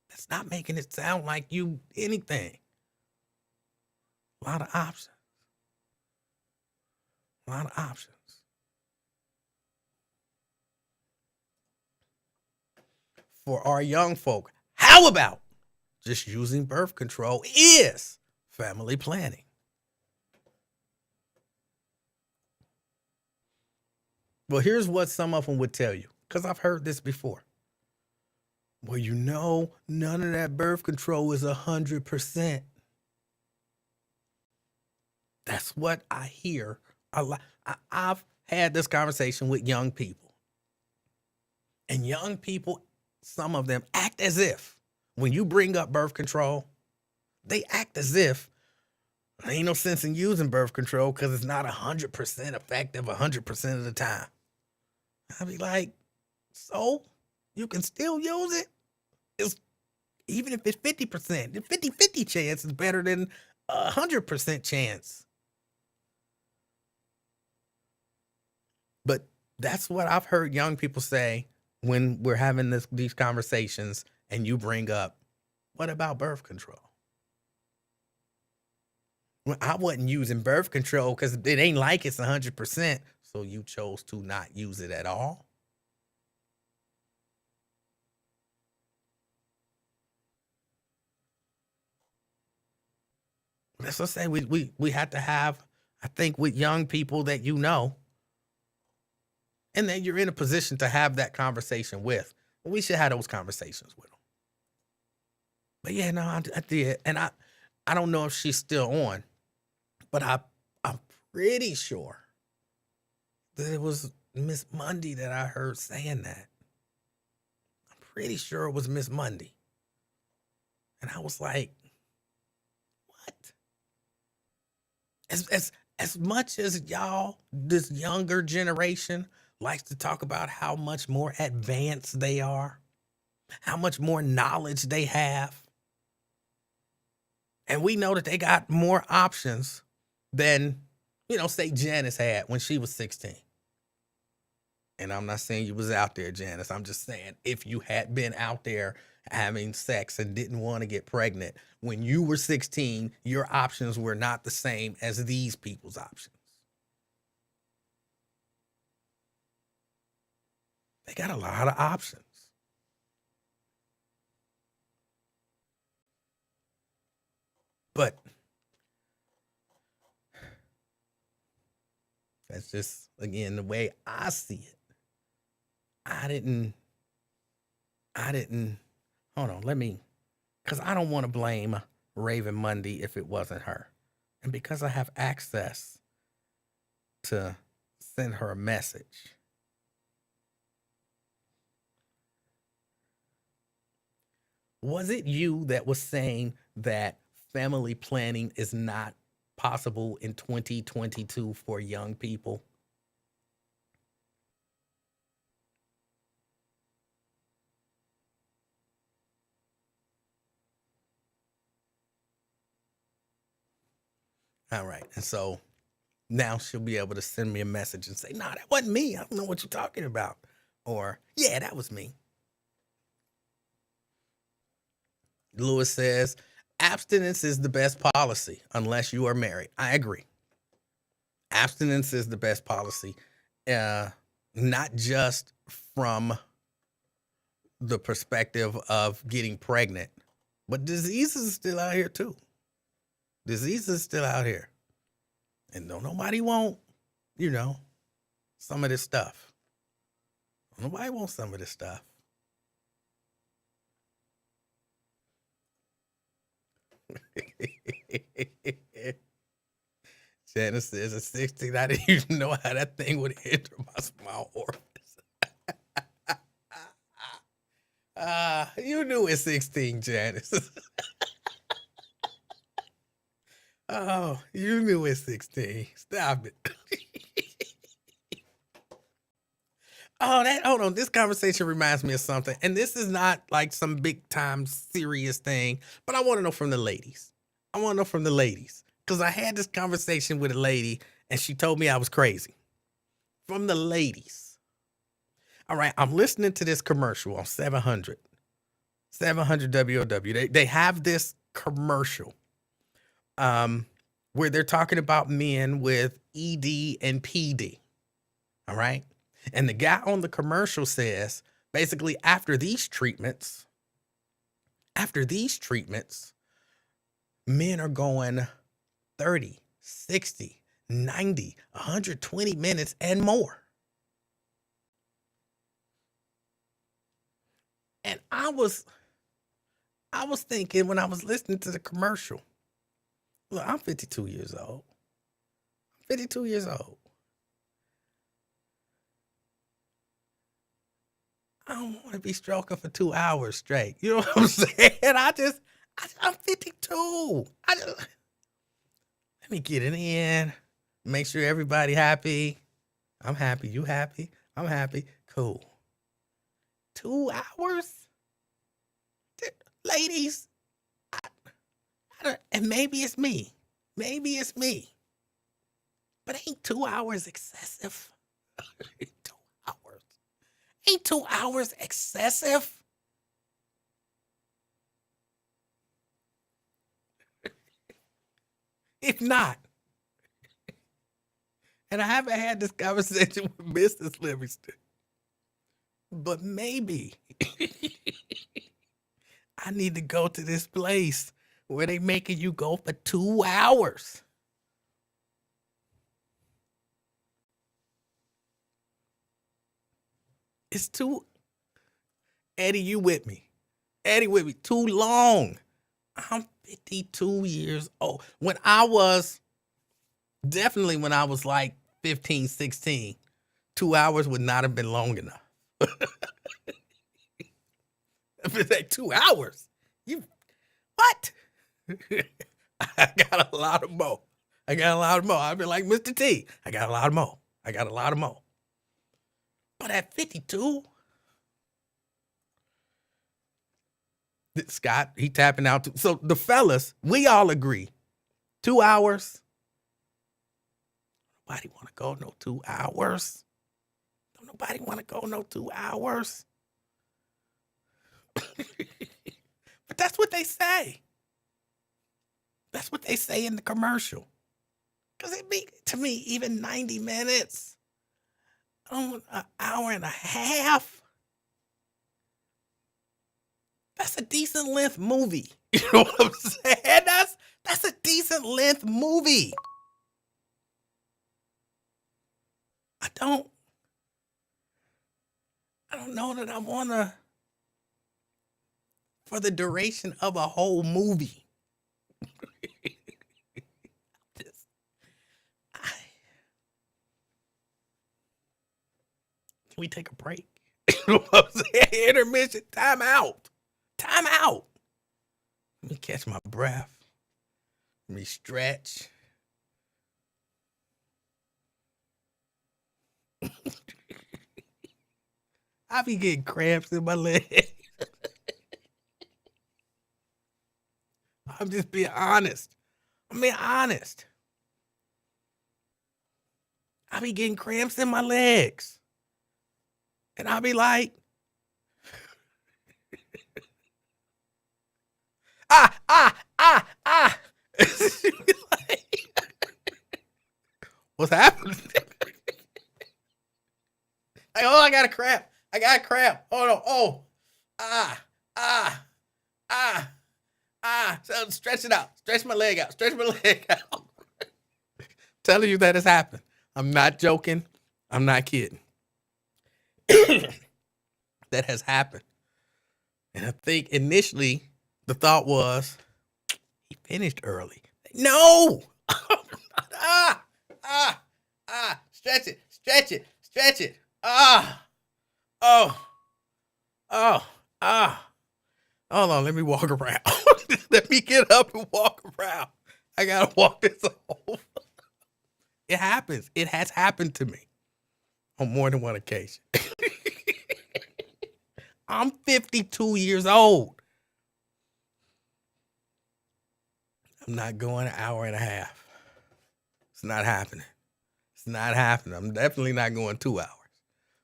That's not making it sound like you anything. A lot of options. A lot of options. For our young folk, how about just using birth control is family planning? Well, here's what some of them would tell you, because I've heard this before. Well, you know, none of that birth control is 100%. That's what I hear a lot. I've had this conversation with young people. And young people, some of them act as if, when you bring up birth control, they act as if there ain't no sense in using birth control because it's not 100% effective 100% of the time. I'd be like, so you can still use it? It's, even if it's 50%, the 50-50 chance is better than 100% chance. But that's what I've heard young people say when we're having these conversations and you bring up, what about birth control? Well, I wasn't using birth control because it ain't like it's 100%. So you chose to not use it at all. let's just say we had to have, I think, with young people that you know, and then you're in a position to have that conversation with. We should have those conversations with them. But yeah, no, I did, and I don't know if she's still on, but I'm pretty sure that it was Miss Mundy that I heard saying that. I'm pretty sure it was Miss Mundy, and I was like, what? As much as y'all, this younger generation likes to talk about how much more advanced they are, how much more knowledge they have, and we know that they got more options than, say Janice had when she was 16. And I'm not saying you was out there, Janice. I'm just saying if you had been out there having sex and didn't want to get pregnant when you were 16, your options were not the same as these people's options. They got a lot of options. But that's just, again, the way I see it. I didn't, hold on, because I don't want to blame Raven Mundy if it wasn't her. And because I have access to send her a message. Was it you that was saying that family planning is not possible in 2022 for young people? All right. And so now she'll be able to send me a message and say, nah, that wasn't me. I don't know what you're talking about. Or, yeah, that was me. Lewis says, abstinence is the best policy unless you are married. I agree. Abstinence is the best policy, not just from the perspective of getting pregnant, but diseases are still out here too. Disease is still out here. And don't nobody want, some of this stuff. Nobody wants some of this stuff. Janice says at 16, I didn't even know how that thing would enter my small orifice. You knew at 16, Janice. Oh, you knew at 16. Stop it. Hold on. This conversation reminds me of something. And this is not like some big time serious thing, but I want to know from the ladies. Because I had this conversation with a lady and she told me I was crazy. From the ladies. All right. I'm listening to this commercial on 700 WOW. They have this commercial where they're talking about men with ED and PD. All right. And the guy on the commercial says, basically, after these treatments, men are going 30, 60, 90, 120 minutes and more. And I was thinking when I was listening to the commercial, look, I'm 52 years old. I don't want to be stroking for 2 hours straight. You know what I'm saying? I'm 52. Let me get it in. Make sure everybody happy. I'm happy. You happy? I'm happy. Cool. 2 hours? Ladies, and maybe it's me. But ain't 2 hours excessive? 2 hours. Ain't 2 hours excessive? If not, and I haven't had this conversation with Mrs. Livingston, but maybe I need to go to this place where they making you go for 2 hours. It's too, Eddie, you with me. Eddie with me, too long. I'm 52 years old. When I was like 15, 16, 2 hours would not have been long enough. If it's like 2 hours, what? I got a lot of mo. I've been like Mr. T. I got a lot of mo. But at 52, Scott, he tapping out. So the fellas, we all agree, 2 hours. Nobody want to go no 2 hours. Don't nobody want to go no 2 hours. But that's what they say. That's what they say in the commercial. Because it be, to me, even 90 minutes, an hour and a half. That's a decent length movie. You know what I'm saying? That's a decent length movie. I don't know that I want to, for the duration of a whole movie. Can we take a break? You know what I'm saying? Intermission, time out. Let me catch my breath. Let me stretch. I be getting cramps in my legs. I'm just being honest. I be getting cramps in my legs. And I'll be like, what's happening? Like, oh, I got a cramp. Hold on. So stretch it out. Stretch my leg out. Telling you that has happened. I'm not joking. I'm not kidding. That has happened. And I think initially the thought was, he finished early. No! Stretch it. Hold on, let me walk around. Let me get up and walk around. I gotta walk this over. It happens. It has happened to me on more than one occasion. I'm 52 years old. I'm not going an hour and a half. It's not happening. I'm definitely not going 2 hours.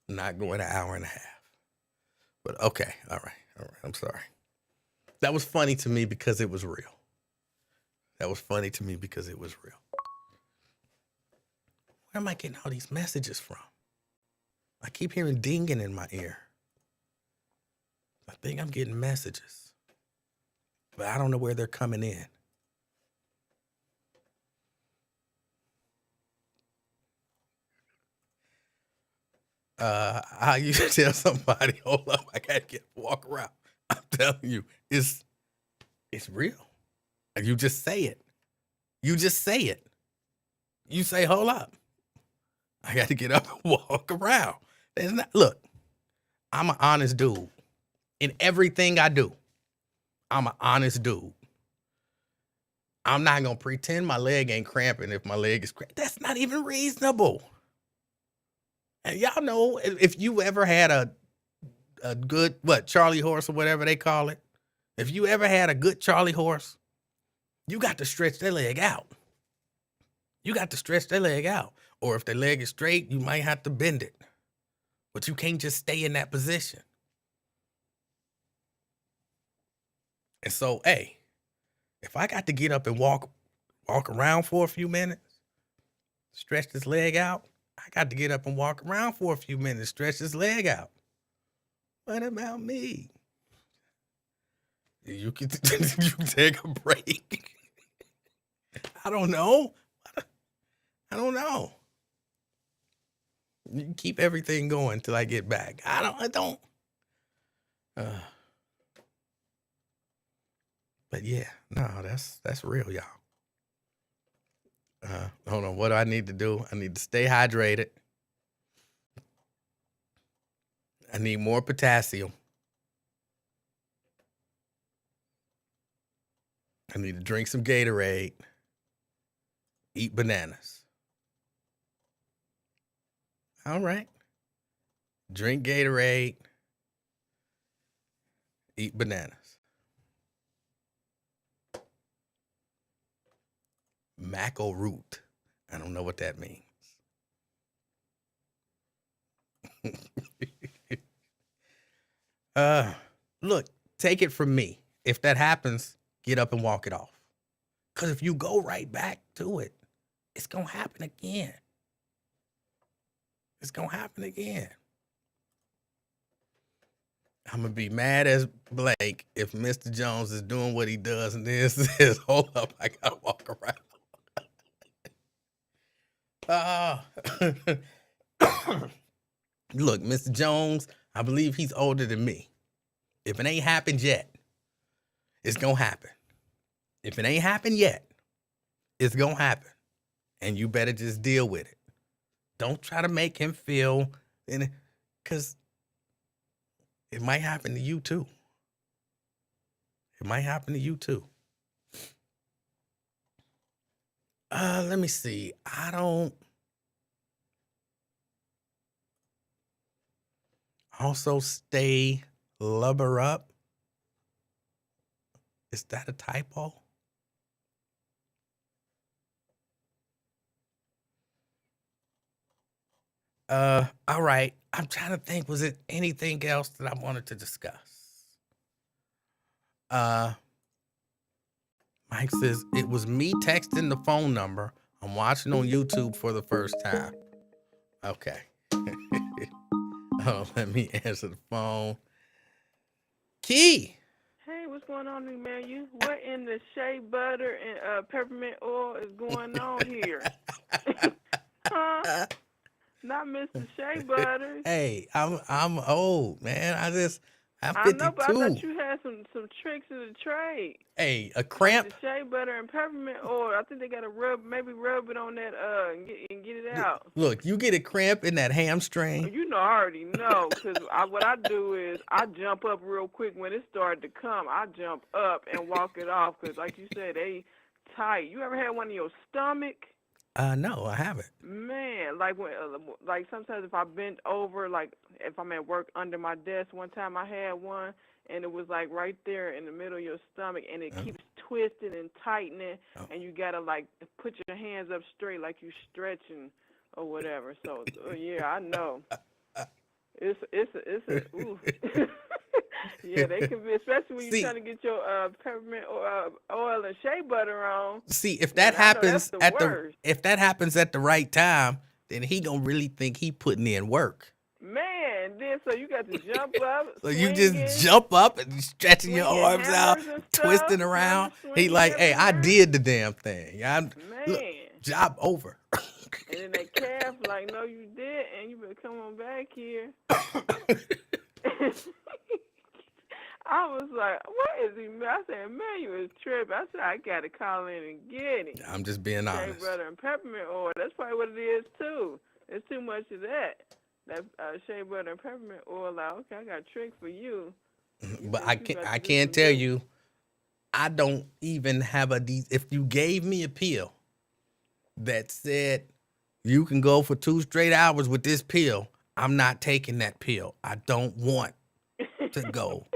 I'm not going an hour and a half. But okay, all right. I'm sorry. That was funny to me because it was real. Where am I getting all these messages from? I keep hearing dinging in my ear. I think I'm getting messages, but I don't know where they're coming in. I used to tell somebody, hold up, I gotta walk around. I'm telling you, it's real. And you just say it. You say, hold up. I got to get up and walk around. Look, I'm an honest dude. In everything I do, I'm an honest dude. I'm not going to pretend my leg ain't cramping if my leg is cramping. That's not even reasonable. And y'all know, if you ever had a good, Charlie horse or whatever they call it, if you ever had a good Charlie horse, you got to stretch their leg out. Or if their leg is straight, you might have to bend it. But you can't just stay in that position. And so, hey, if I got to get up and walk around for a few minutes, stretch this leg out, I got to get up and walk around for a few minutes, stretch this leg out. What about me? You can you can take a break. I don't know. I don't know. You can keep everything going till I get back. I don't. But yeah, no, that's real, y'all. Hold on. What do I need to do? I need to stay hydrated. I need more potassium. I need to drink some Gatorade. Eat bananas. All right. Drink Gatorade. Eat bananas. Macco root. I don't know what that means. Look, take it from me. If that happens, get up and walk it off. Because if you go right back to it, it's going to happen again. It's going to happen again. I'm going to be mad as Blake if Mr. Jones is doing what he does and then says, hold up, I got to walk around. Look, Mr. Jones, I believe he's older than me. If it ain't happened yet, it's going to happen. If it ain't happened yet, it's going to happen. And you better just deal with it. Don't try to make him feel, because it might happen to you too. It might happen to you too. Let me see. Also stay lubber up. Is that a typo? All right. I'm trying to think, was it anything else that I wanted to discuss? Mike says, it was me texting the phone number. I'm watching on YouTube for the first time. Okay. Oh, let me answer the phone. Key. Hey, what's going on, Emanuel? What in the shea butter and peppermint oil is going on here? Huh? Not Mr. Shea Butters. Hey, I'm old, man. I'm 52. I know, but I thought you had some tricks in the trade. Hey, a cramp. Like the shea butter and peppermint oil. I think they gotta rub it on that and get it out. Look, you get a cramp in that hamstring. You know, I already know, because what I do is I jump up real quick when it started to come. I jump up and walk it off, because like you said, they tight. You ever had one in your stomach? No, I haven't. Man, like when, like sometimes if I bend over, like if I'm at work under my desk, one time I had one, and it was like right there in the middle of your stomach, and it keeps twisting and tightening, and you gotta like put your hands up straight, like you stretching or whatever. So yeah, I know. It's a ooh. Yeah, they can be, especially when you're trying to get your peppermint oil and shea butter on. See, if that happens if that happens at the right time, then he gonna really think he putting in work. Man, then so you got to jump up. So you just jump up and stretching your arms out, twisting around. He like, hey, I did the damn thing. Look, job over. And then that calf like, no, you did, and you better come on back here. I was like, what is he? I said, man, you is tripping. I said, I got to call in and get him. I'm just being honest. Shea butter and peppermint oil. That's probably what it is, too. There's too much of that. That shea butter and peppermint oil. Like, okay, I got a trick for you. But I can't tell you, I don't even have if you gave me a pill that said you can go for 2 straight hours with this pill, I'm not taking that pill. I don't want to go.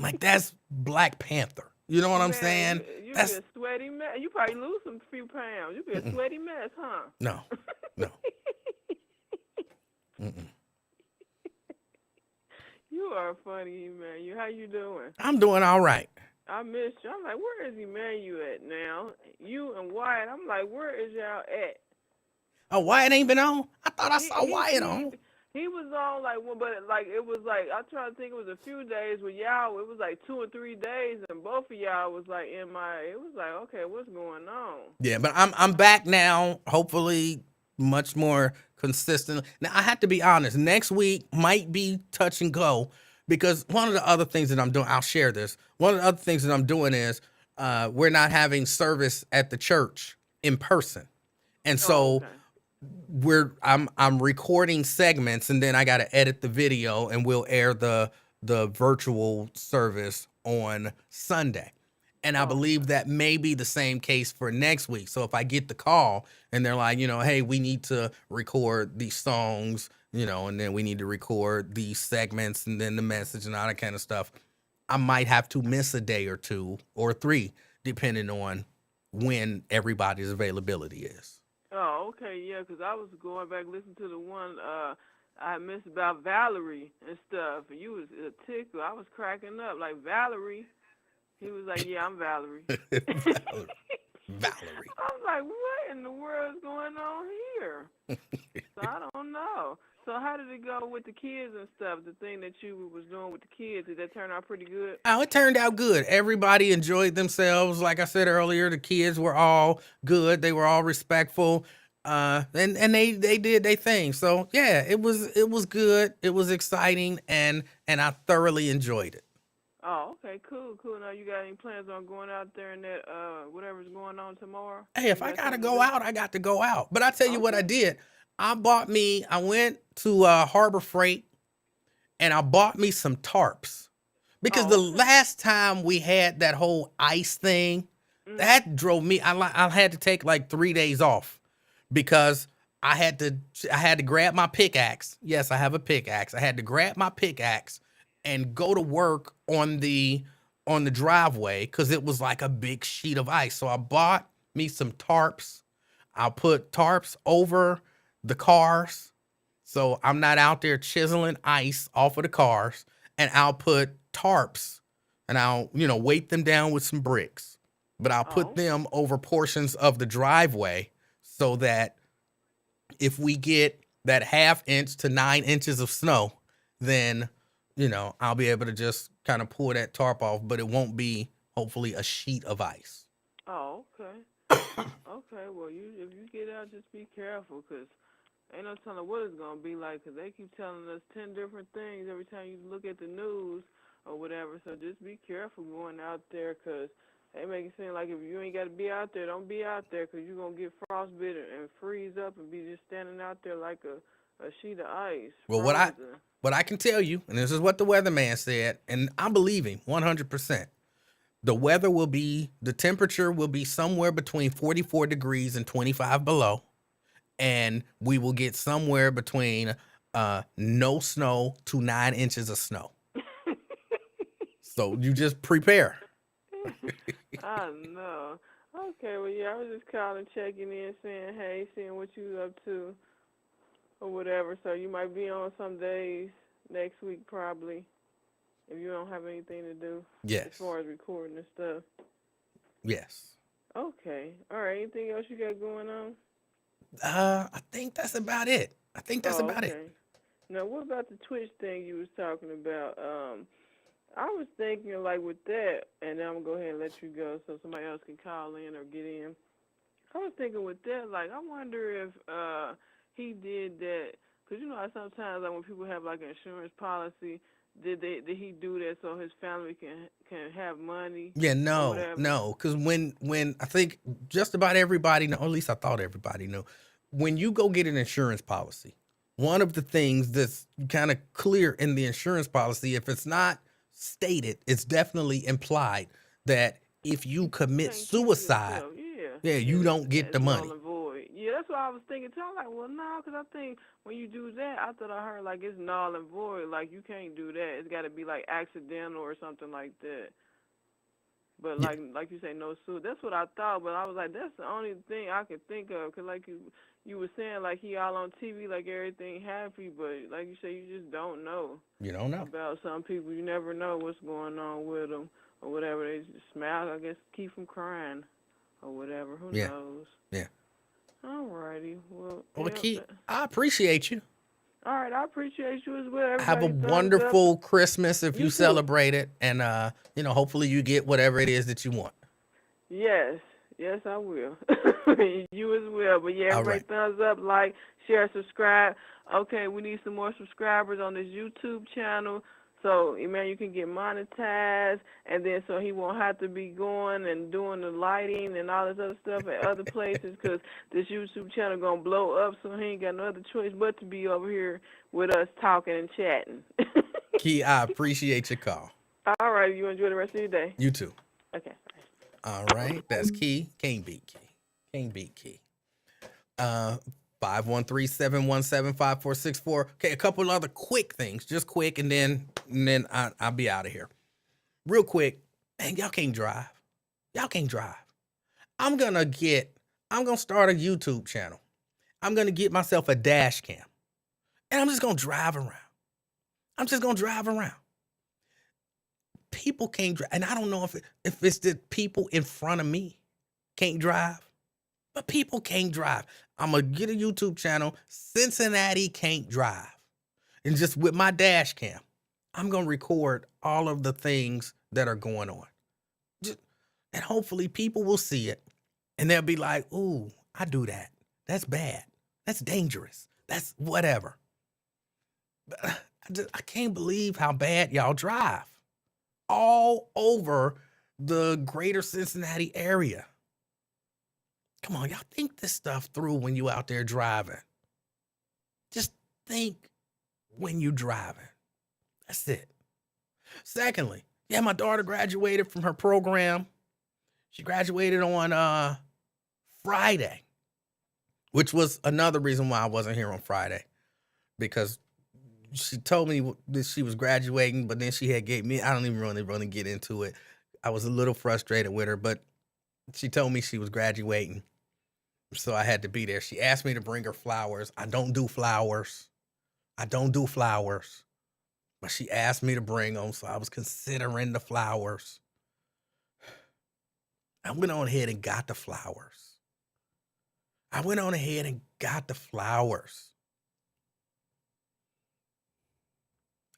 Like, that's Black Panther. You know what I'm saying? You be a sweaty mess. You probably lose some few pounds. You be a sweaty mess, huh? No. You are funny, Emmanuel. How you doing? I'm doing all right. I missed you. I'm like, where is Emmanuel at now? You and Wyatt. I'm like, where is y'all at? Oh, Wyatt ain't been on? I thought I saw Wyatt on. He was on like one, but like it was like I try to think it was a few days with y'all. It was like 2 or 3 days, and both of y'all was like in my. It was like, okay, what's going on? Yeah, but I'm back now. Hopefully, much more consistent. Now I have to be honest. Next week might be touch and go because one of the other things that I'm doing, I'll share this. One of the other things that I'm doing is we're not having service at the church in person, and Oh, so okay. I'm recording segments, and then I got to edit the video, and we'll air the virtual service on Sunday. And I Oh, believe okay. that may be the same case for next week. So if I get the call and they're like, hey, we need to record these songs, and then we need to record these segments and then the message and all that kind of stuff, I might have to miss a day or two or three, depending on when everybody's availability is. Oh, okay, yeah, 'cause I was going back listening to the one I missed about Valerie and stuff. And you was a tickle. I was cracking up like Valerie. He was like, "Yeah, I'm Valerie." Valerie. Valerie. I was like, "What in the world is going on here?" So I don't know. So how did it go with the kids and stuff? The thing that you was doing with the kids, did that turn out pretty good? Oh, it turned out good. Everybody enjoyed themselves. Like I said earlier, the kids were all good. They were all respectful. And they did their thing. So yeah, it was good. It was exciting and I thoroughly enjoyed it. Oh, okay, cool, cool. Now you got any plans on going out there and that whatever's going on tomorrow? Hey, if You I got gotta something to go do? out, I got to go out. But I tell you what I Okay. did. I went to Harbor Freight and I bought me some tarps. Because the Oh, okay. last time we had that whole ice thing, Mhm. that drove me. I had to take like 3 days off because I had to I had to grab my pickaxe. Yes, I have a pickaxe. I had to grab my pickaxe and go to work on the driveway because it was like a big sheet of ice. So I bought me some tarps. I'll put tarps over the cars so I'm not out there chiseling ice off of the cars, and I'll put tarps and I'll, weight them down with some bricks, but I'll put Oh, them over portions of the driveway so that if we get that half inch to 9 inches of snow, then, I'll be able to just kind of pull that tarp off, but it won't be hopefully a sheet of ice. oh, okay. Okay, well, you if you get out, just be careful, 'cause ain't no telling what it's gonna be like. 'Cause they keep telling us 10 different things every time you look at the news or whatever. So just be careful going out there, 'cause they make it seem like if you ain't got to be out there, don't be out there, 'cause you're gonna get frostbitten and freeze up and be just standing out there like a sheet of ice, Well, frozen. what I can tell you, and this is what the weatherman said, and I believe him 100%. The temperature will be somewhere between 44 degrees and 25 below, and we will get somewhere between no snow to 9 inches of snow. So you just prepare. I know. Okay, well, yeah, I was just calling, checking in, saying hey, seeing what you up to or whatever. So you might be on some days next week, probably, if you don't have anything to do as Yes. far as recording and stuff. Yes. Okay. All right. Anything else you got going on? I think that's about it. I think that's Oh, about it. okay. Now, what about the Twitch thing you was talking about? I was thinking like with that, and then I'm gonna go ahead and let you go so somebody else can call in or get in. I was thinking with that, like, I wonder if he did that, because sometimes like when people have like an insurance policy, did he do that so his family can have money Yeah, or no, whatever? no, because when I think just about everybody know, or at least I thought everybody knew, when you go get an insurance policy, one of the things that's kind of clear in the insurance policy, if it's not stated, it's definitely implied that if you You commit can't kill suicide, yourself. Yeah, yeah, yeah, you don't get that's the null money. and void. Yeah, that's what I was thinking too. I'm like, well, no, because I think when you do that, I thought I heard like it's null and void. Like you can't do that. It's got to be like accidental or something like that. But Yeah, like you say, no suit. That's what I thought. But I was like, that's the only thing I could think of. 'Cause like you were saying, like he all on TV, like everything happy. But like you say, you just don't know you don't know. about some people. You never know what's going on with them or whatever. They just smile. I guess keep from crying or whatever. Who Yeah, knows? yeah. Alrighty. Well, Well, yeah. Keith, I appreciate you. All right, I appreciate you as well. Have a Everybody, thumbs up. wonderful Christmas if You you too. celebrate it, and hopefully you get whatever it is that you want. Yes, yes, I will. You as well. But yeah, All everybody, right. thumbs up, like, share, subscribe. Okay, we need some more subscribers on this YouTube channel. So, man, you can get monetized, and then so he won't have to be going and doing the lighting and all this other stuff at other places, because this YouTube channel going to blow up, so he ain't got no other choice but to be over here with us talking and chatting. Key, I appreciate your call. All right, you enjoy the rest of your day. You too. Okay. All right. That's Key. Can't beat Key. Can't beat Key. 513-717-5464. Okay, a couple other quick things, just quick, and then I'll be out of here. Real quick, man, y'all can't drive. Y'all can't drive. I'm gonna start a YouTube channel. I'm gonna get myself a dash cam, and I'm just gonna drive around. People can't drive, and I don't know if it's the people in front of me can't drive, but people can't drive. I'm gonna get a YouTube channel, Cincinnati Can't Drive, and just with my dash cam, I'm gonna record all of the things that are going on, and hopefully people will see it, and they'll be like, "Ooh, I do that. That's bad. That's dangerous. That's whatever." But I can't believe how bad y'all drive all over the greater Cincinnati area. Come on, y'all think this stuff through when you out there driving. Just think when you driving. That's it. Secondly, yeah, my daughter graduated from her program. She graduated on Friday, which was another reason why I wasn't here on Friday, because she told me that she was graduating, but then she had gave me, I don't even really get into it. I was a little frustrated with her, but she told me she was graduating, so I had to be there. She asked me to bring her flowers. I don't do flowers. But she asked me to bring them, so I was considering the flowers. I went on ahead and got the flowers. I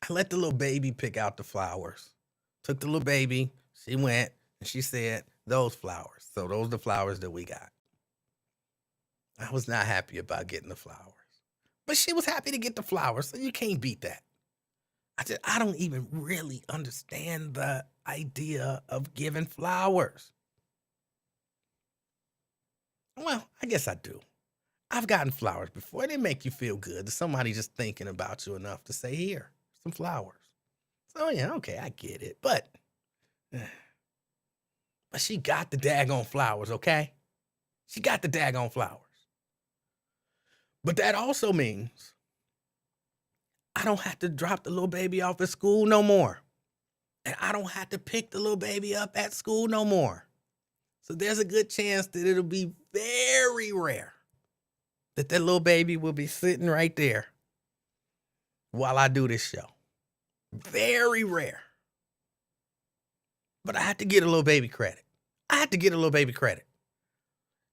let the little baby pick out the flowers. Took the little baby. She went and she said, "Those flowers." So those are the flowers that we got. I was not happy about getting the flowers, but she was happy to get the flowers. So you can't beat that. I don't even really understand the idea of giving flowers. Well, I guess I do. I've gotten flowers before. They make you feel good. Somebody just thinking about you enough to say, "Here, some flowers." So yeah, okay, I get it. But she got the daggone flowers, okay? She got the daggone flowers. But that also means I don't have to drop the little baby off at school no more. And I don't have to pick the little baby up at school no more. So there's a good chance that it'll be very rare that little baby will be sitting right there while I do this show. Very rare. But I have to get a little baby credit.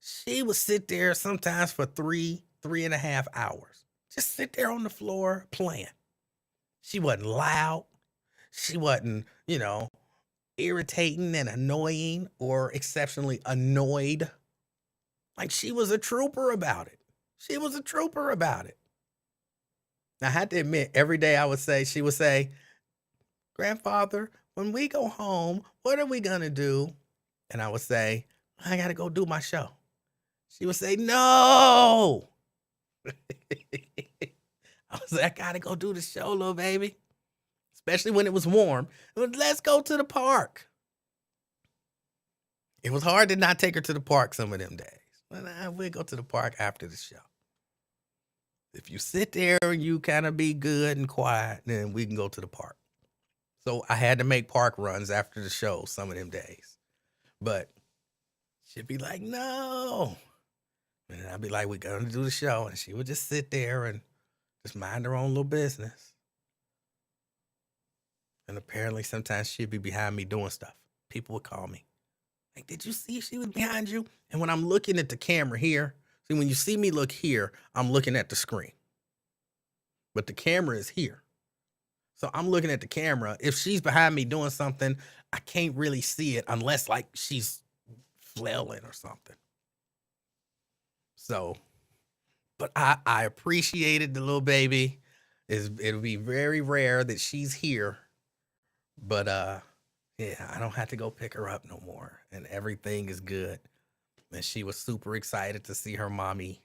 She would sit there sometimes for 3.5 hours. Just sit there on the floor playing. She wasn't loud. She wasn't, irritating and annoying or exceptionally annoyed. Like, she was a trooper about it. Now, I had to admit, every day she would say, "Grandfather, when we go home, what are we going to do?" And I would say, "I got to go do my show." She would say, "No." I was like, "I got to go do the show, little baby." Especially when it was warm. "Let's go to the park." It was hard to not take her to the park some of them days. But we'll go to the park after the show. If you sit there and you kind of be good and quiet, then we can go to the park. So I had to make park runs after the show some of them days. But she'd be like, "No." And I'd be like, "We're going to do the show." And she would just sit there and just mind her own little business. And apparently sometimes she'd be behind me doing stuff. People would call me. Like, "Did you see she was behind you?" And when I'm looking at the camera here, see, when you see me look here, I'm looking at the screen. but the camera is here. So I'm looking at the camera. If she's behind me doing something, I can't really see it unless like she's flailing or something. So, but I appreciated the little baby. It'll be very rare that she's here, but yeah, I don't have to go pick her up no more, and everything is good. And she was super excited to see her mommy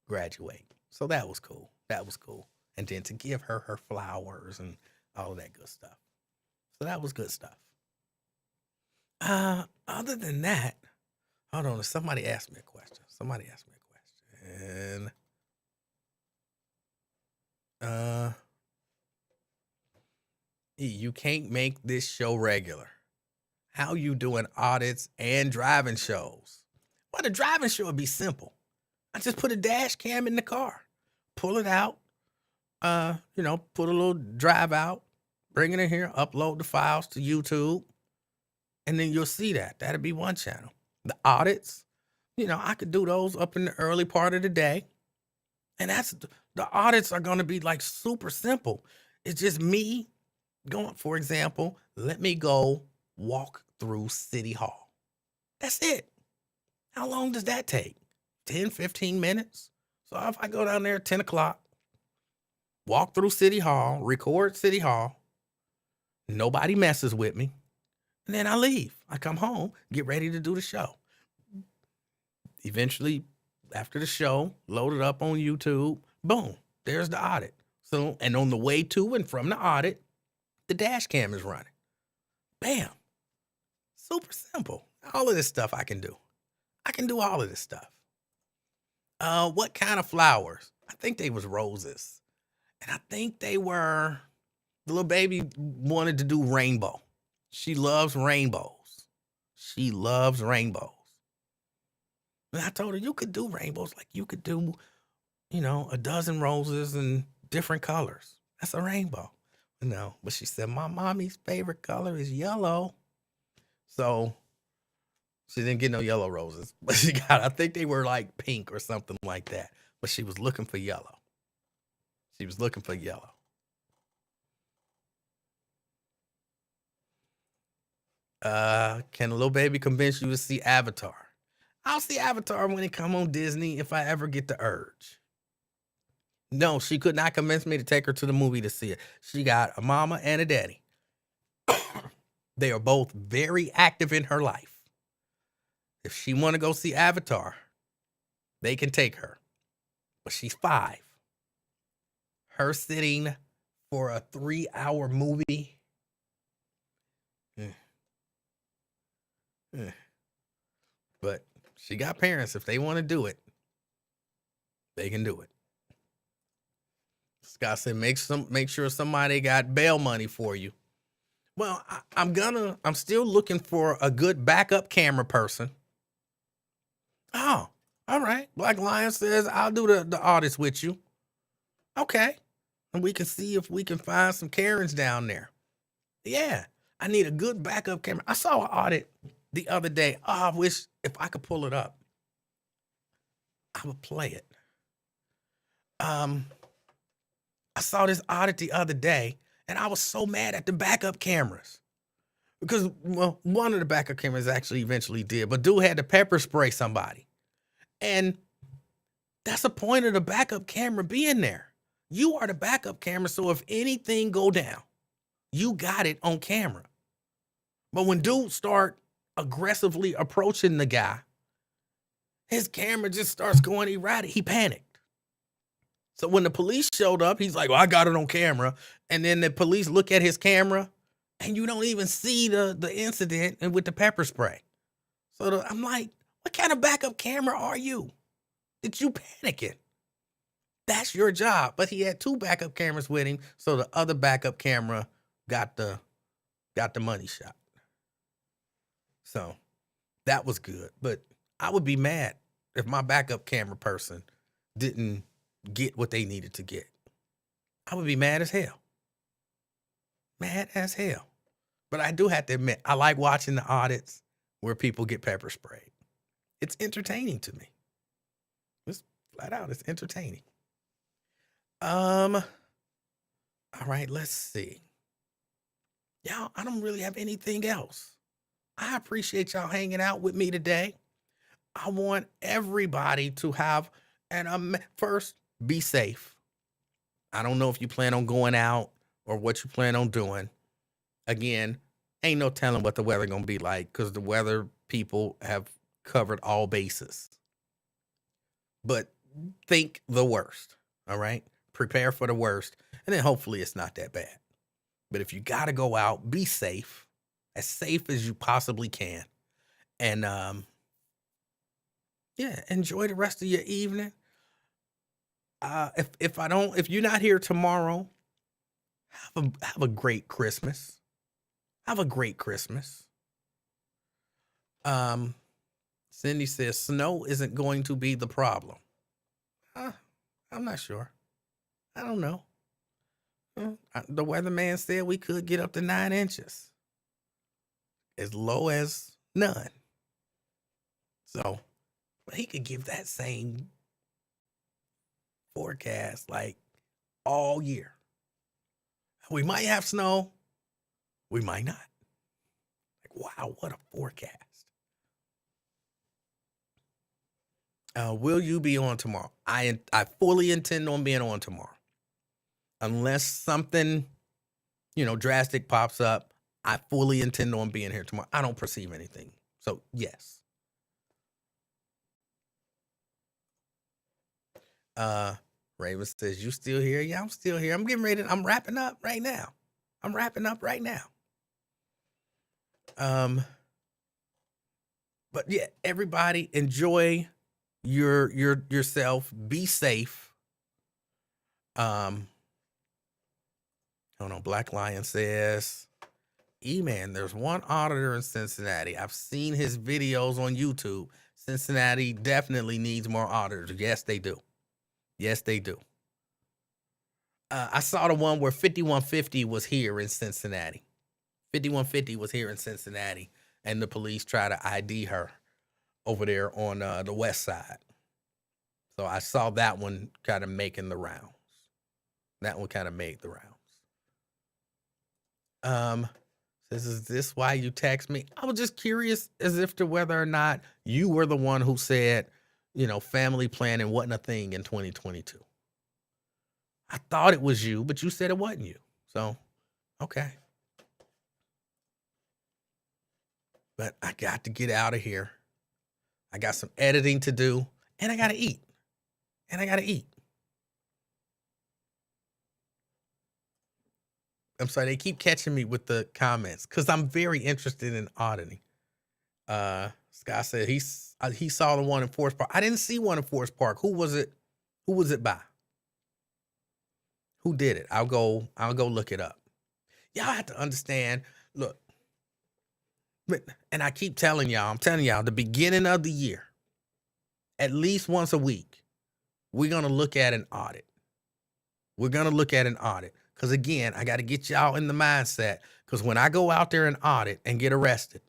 graduate. So that was cool. That was cool. And then to give her her flowers and all of that good stuff. So that was good stuff. Other than that, hold on. Somebody asked me a question. You can't make this show regular. How you doing audits and driving shows? Well, the driving show would be simple. I just put a dash cam in the car, pull it out, put a little drive out, bring it in here, upload the files to YouTube, and then you'll see that. That'll be one channel. The audits, I could do those up in the early part of the day. And the audits are going to be like super simple. It's just me going, for example, let me go walk through City Hall. That's it. How long does that take? 10, 15 minutes? So if I go down there at 10 o'clock, walk through City Hall, record City Hall, nobody messes with me, and then I leave. I come home, get ready to do the show. Eventually, after the show, load it up on YouTube, boom, there's the audit. So, and on the way to and from the audit, the dash cam is running. Bam. Super simple. All of this stuff I can do. I can do all of this stuff. What kind of flowers? I think they was roses. And I think they were, the little baby wanted to do rainbow. She loves rainbows. And I told her, you could do rainbows. Like you could do, a dozen roses in different colors. That's a rainbow. No, but she said, my mommy's favorite color is yellow. So she didn't get no yellow roses, but she got, I think they were like pink or something like that. But she was looking for yellow. Can a little baby convince you to see Avatar? I'll see Avatar when it come on Disney if I ever get the urge. No, she could not convince me to take her to the movie to see it. She got a mama and a daddy. They are both very active in her life. If she want to go see Avatar, they can take her. But she's 5. Her sitting for a 3-hour movie. But she got parents. If they want to do it, they can do it. Scott said, make sure somebody got bail money for you. Well, I'm still looking for a good backup camera person. Oh, all right. Black Lion says, I'll do the audits with you. Okay. And we can see if we can find some Karens down there. Yeah. I need a good backup camera. I saw an audit the other day. Oh, I wish if I could pull it up, I would play it. I saw this audit the other day, and I was so mad at the backup cameras. Because, well, one of the backup cameras actually eventually did, but dude had to pepper spray somebody. And that's the point of the backup camera being there. You are the backup camera, so if anything go down, you got it on camera. But when dudes start aggressively approaching the guy, his camera just starts going erratic. He panicked. So when the police showed up, he's like, well, I got it on camera. And then the police look at his camera, and you don't even see the incident and with the pepper spray. So I'm like, what kind of backup camera are you? That you panicking? That's your job. But he had 2 backup cameras with him, so the other backup camera got the money shot. So that was good. But I would be mad if my backup camera person didn't get what they needed to get. I would be mad as hell. Mad as hell. But I do have to admit, I like watching the audits where people get pepper sprayed. It's entertaining to me. Just flat out, it's entertaining. All right, let's see. Y'all, I don't really have anything else. I appreciate y'all hanging out with me today. I want everybody to have first, be safe. I don't know if you plan on going out or what you plan on doing. Again, ain't no telling what the weather gonna be like because the weather people have covered all bases. But think the worst, all right? Prepare for the worst, and then hopefully it's not that bad. But if you gotta go out, be safe as you possibly can. And yeah, enjoy the rest of your evening. If you're not here tomorrow, have a great Christmas. Have a great Christmas. Cindy says snow isn't going to be the problem. I'm not sure. I don't know. The weatherman said we could get up to 9 inches. As low as none. So, but he could give that same forecast like all year. We might have snow. We might not. Like, wow, what a forecast. Will you be on tomorrow? I fully intend on being on tomorrow. Unless something, drastic pops up, I fully intend on being here tomorrow. I don't perceive anything. So, yes. Raven says, you still here? Yeah, I'm still here. I'm getting ready. I'm wrapping up right now. But yeah, everybody enjoy yourself. Be safe. Hold on. Black Lion says, E-Man, there's one auditor in Cincinnati. I've seen his videos on YouTube. Cincinnati definitely needs more auditors. Yes, they do. I saw the one where 5150 was here in Cincinnati. 5150 was here in Cincinnati, and the police try to ID her over there on the west side. So I saw that one kind of making the rounds. That one kind of made the rounds. Says, is this why you text me? I was just curious as if to whether or not you were the one who said, family planning wasn't a thing in 2022. I thought it was you, but you said it wasn't you. So, okay. But I got to get out of here. I got some editing to do, and I got to eat. I'm sorry, they keep catching me with the comments because I'm very interested in auditing. Scott said he saw the one in Forest Park. I didn't see one in Forest Park. Who was it? Who was it by? Who did it? I'll go look it up. Y'all have to understand. Look, and I keep telling y'all, the beginning of the year, at least once a week, we're going to look at an audit. Because again, I got to get y'all in the mindset. Because when I go out there and audit and get arrested,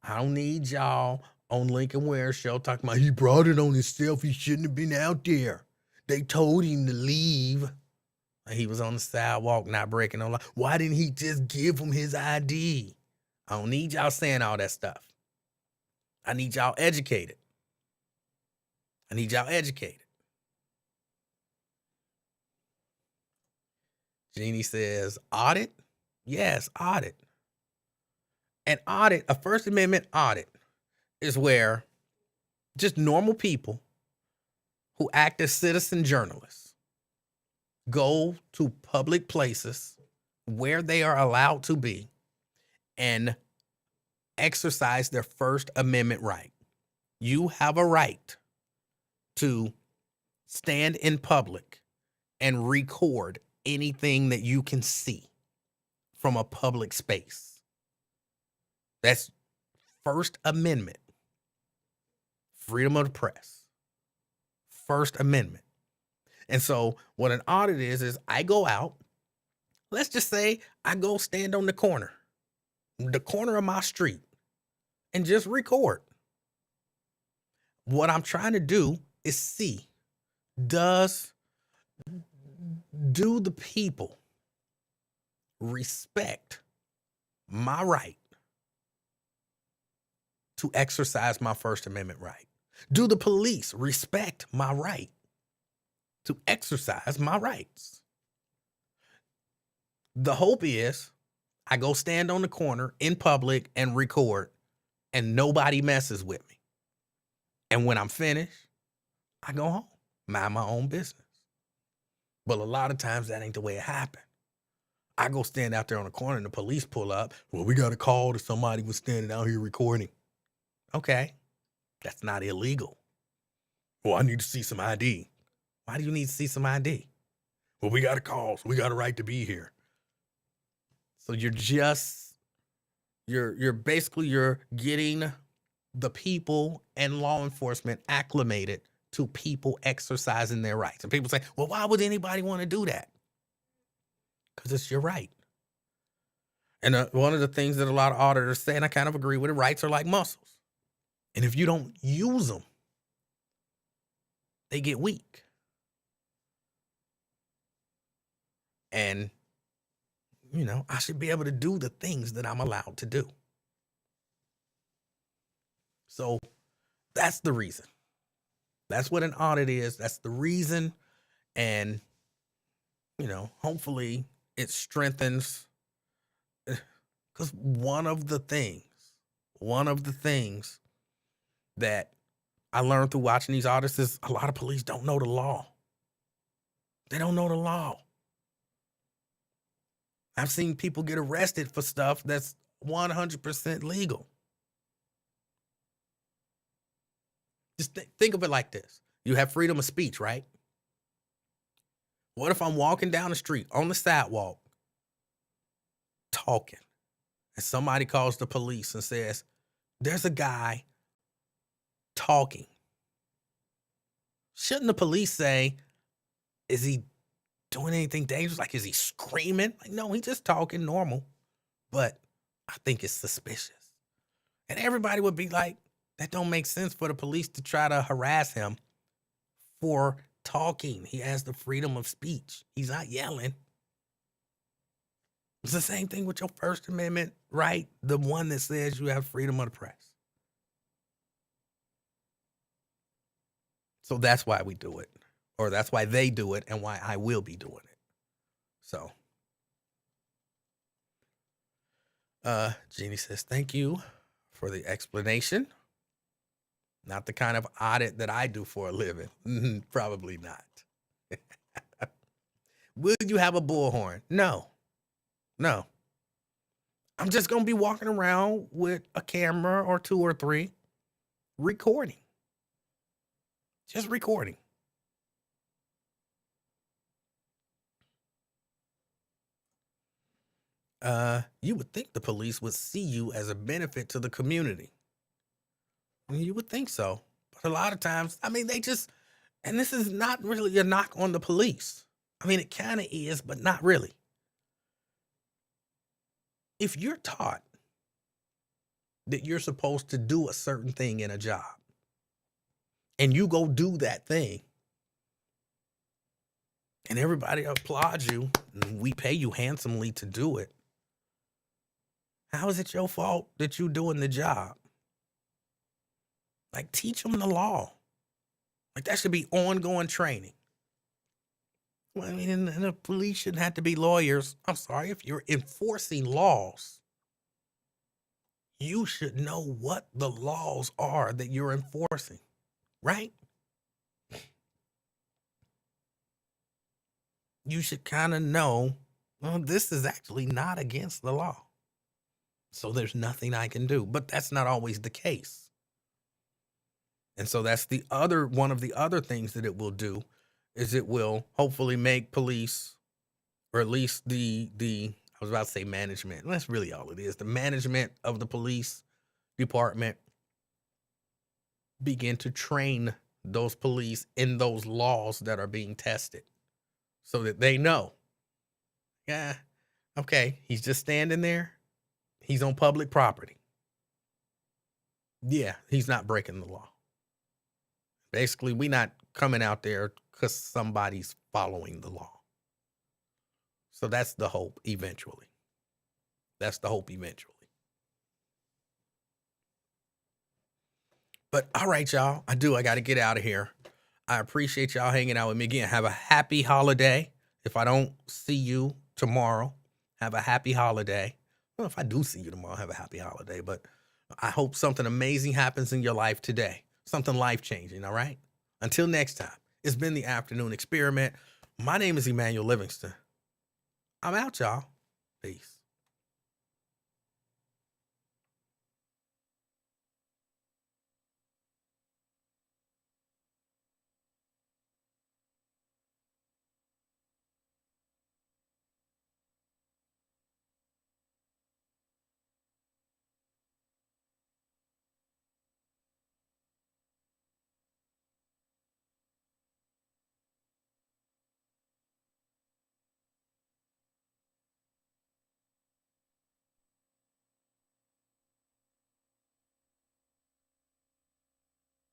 I don't need y'all on Lincoln Ware show talking about he brought it on himself. He shouldn't have been out there. They told him to leave. He was on the sidewalk, not breaking no law. Why didn't he just give him his ID? I don't need y'all saying all that stuff. I need y'all educated. Jeannie says, audit? Yes, audit. An audit, a First Amendment audit, is where just normal people who act as citizen journalists go to public places where they are allowed to be and exercise their First Amendment right. You have a right to stand in public and record anything that you can see from a public space. That's First Amendment. Freedom of the press. First Amendment. And so what an audit is I go out, let's just say I go stand on the corner of my street, and just record. What I'm trying to do is see, do the people respect my right to exercise my First Amendment right? Do the police respect my right to exercise my rights? The hope is I go stand on the corner in public and record, and nobody messes with me. And when I'm finished, I go home, mind my own business. But a lot of times that ain't the way it happened. I go stand out there on the corner and the police pull up. Well, we got a call that somebody was standing out here recording. Okay, that's not illegal. Well, I need to see some ID. Why do you need to see some ID? Well, we got a call, so we got a right to be here. So you're getting the people and law enforcement acclimated to people exercising their rights. And people say, well, why would anybody want to do that? Because it's your right. And one of the things that a lot of auditors say, and I kind of agree with it, rights are like muscles. And if you don't use them, they get weak. And, I should be able to do the things that I'm allowed to do. So that's the reason. That's what an audit is. That's the reason. And, hopefully it strengthens. Because one of the things that I learned through watching these audits is a lot of police don't know the law. They don't know the law. I've seen people get arrested for stuff that's 100% legal. Just think of it like this. You have freedom of speech, right? What if I'm walking down the street on the sidewalk talking and somebody calls the police and says, there's a guy talking? Shouldn't the police say, is he doing anything dangerous? Like, is he screaming? Like, no, he's just talking normal. But I think it's suspicious. And everybody would be like, that don't make sense for the police to try to harass him for talking. He has the freedom of speech. He's not yelling. It's the same thing with your First Amendment right, the one that says you have freedom of the press. So that's why we do it. Or that's why they do it and why I will be doing it. So, Jeannie says, thank you for the explanation. Not the kind of audit that I do for a living. Probably not. Will you have a bullhorn? No. I'm just going to be walking around with a camera or 2 or 3 recording. Just recording. You would think the police would see you as a benefit to the community. You would think so. But a lot of times, they just, and this is not really a knock on the police. It kind of is, but not really. If you're taught that you're supposed to do a certain thing in a job, and you go do that thing, and everybody applauds you, and we pay you handsomely to do it, how is it your fault that you're doing the job? Like, teach them the law. Like, that should be ongoing training. Well, and the police shouldn't have to be lawyers. I'm sorry, if you're enforcing laws, you should know what the laws are that you're enforcing, right? You should kind of know, well, this is actually not against the law. So there's nothing I can do. But that's not always the case. And so that's one of the other things that it will do is it will hopefully make police, or at least I was about to say management. That's really all it is. The management of the police department begin to train those police in those laws that are being tested so that they know, yeah, okay, he's just standing there. He's on public property. Yeah, he's not breaking the law. Basically, we not coming out there because somebody's following the law. So that's the hope eventually. That's the hope eventually. But all right, y'all. I got to get out of here. I appreciate y'all hanging out with me again. Have a happy holiday. If I don't see you tomorrow, have a happy holiday. Well, if I do see you tomorrow, have a happy holiday. But I hope something amazing happens in your life today. Something life-changing, all right? Until next time, it's been the Afternoon Experiment. My name is Emanuel Livingston. I'm out, y'all. Peace.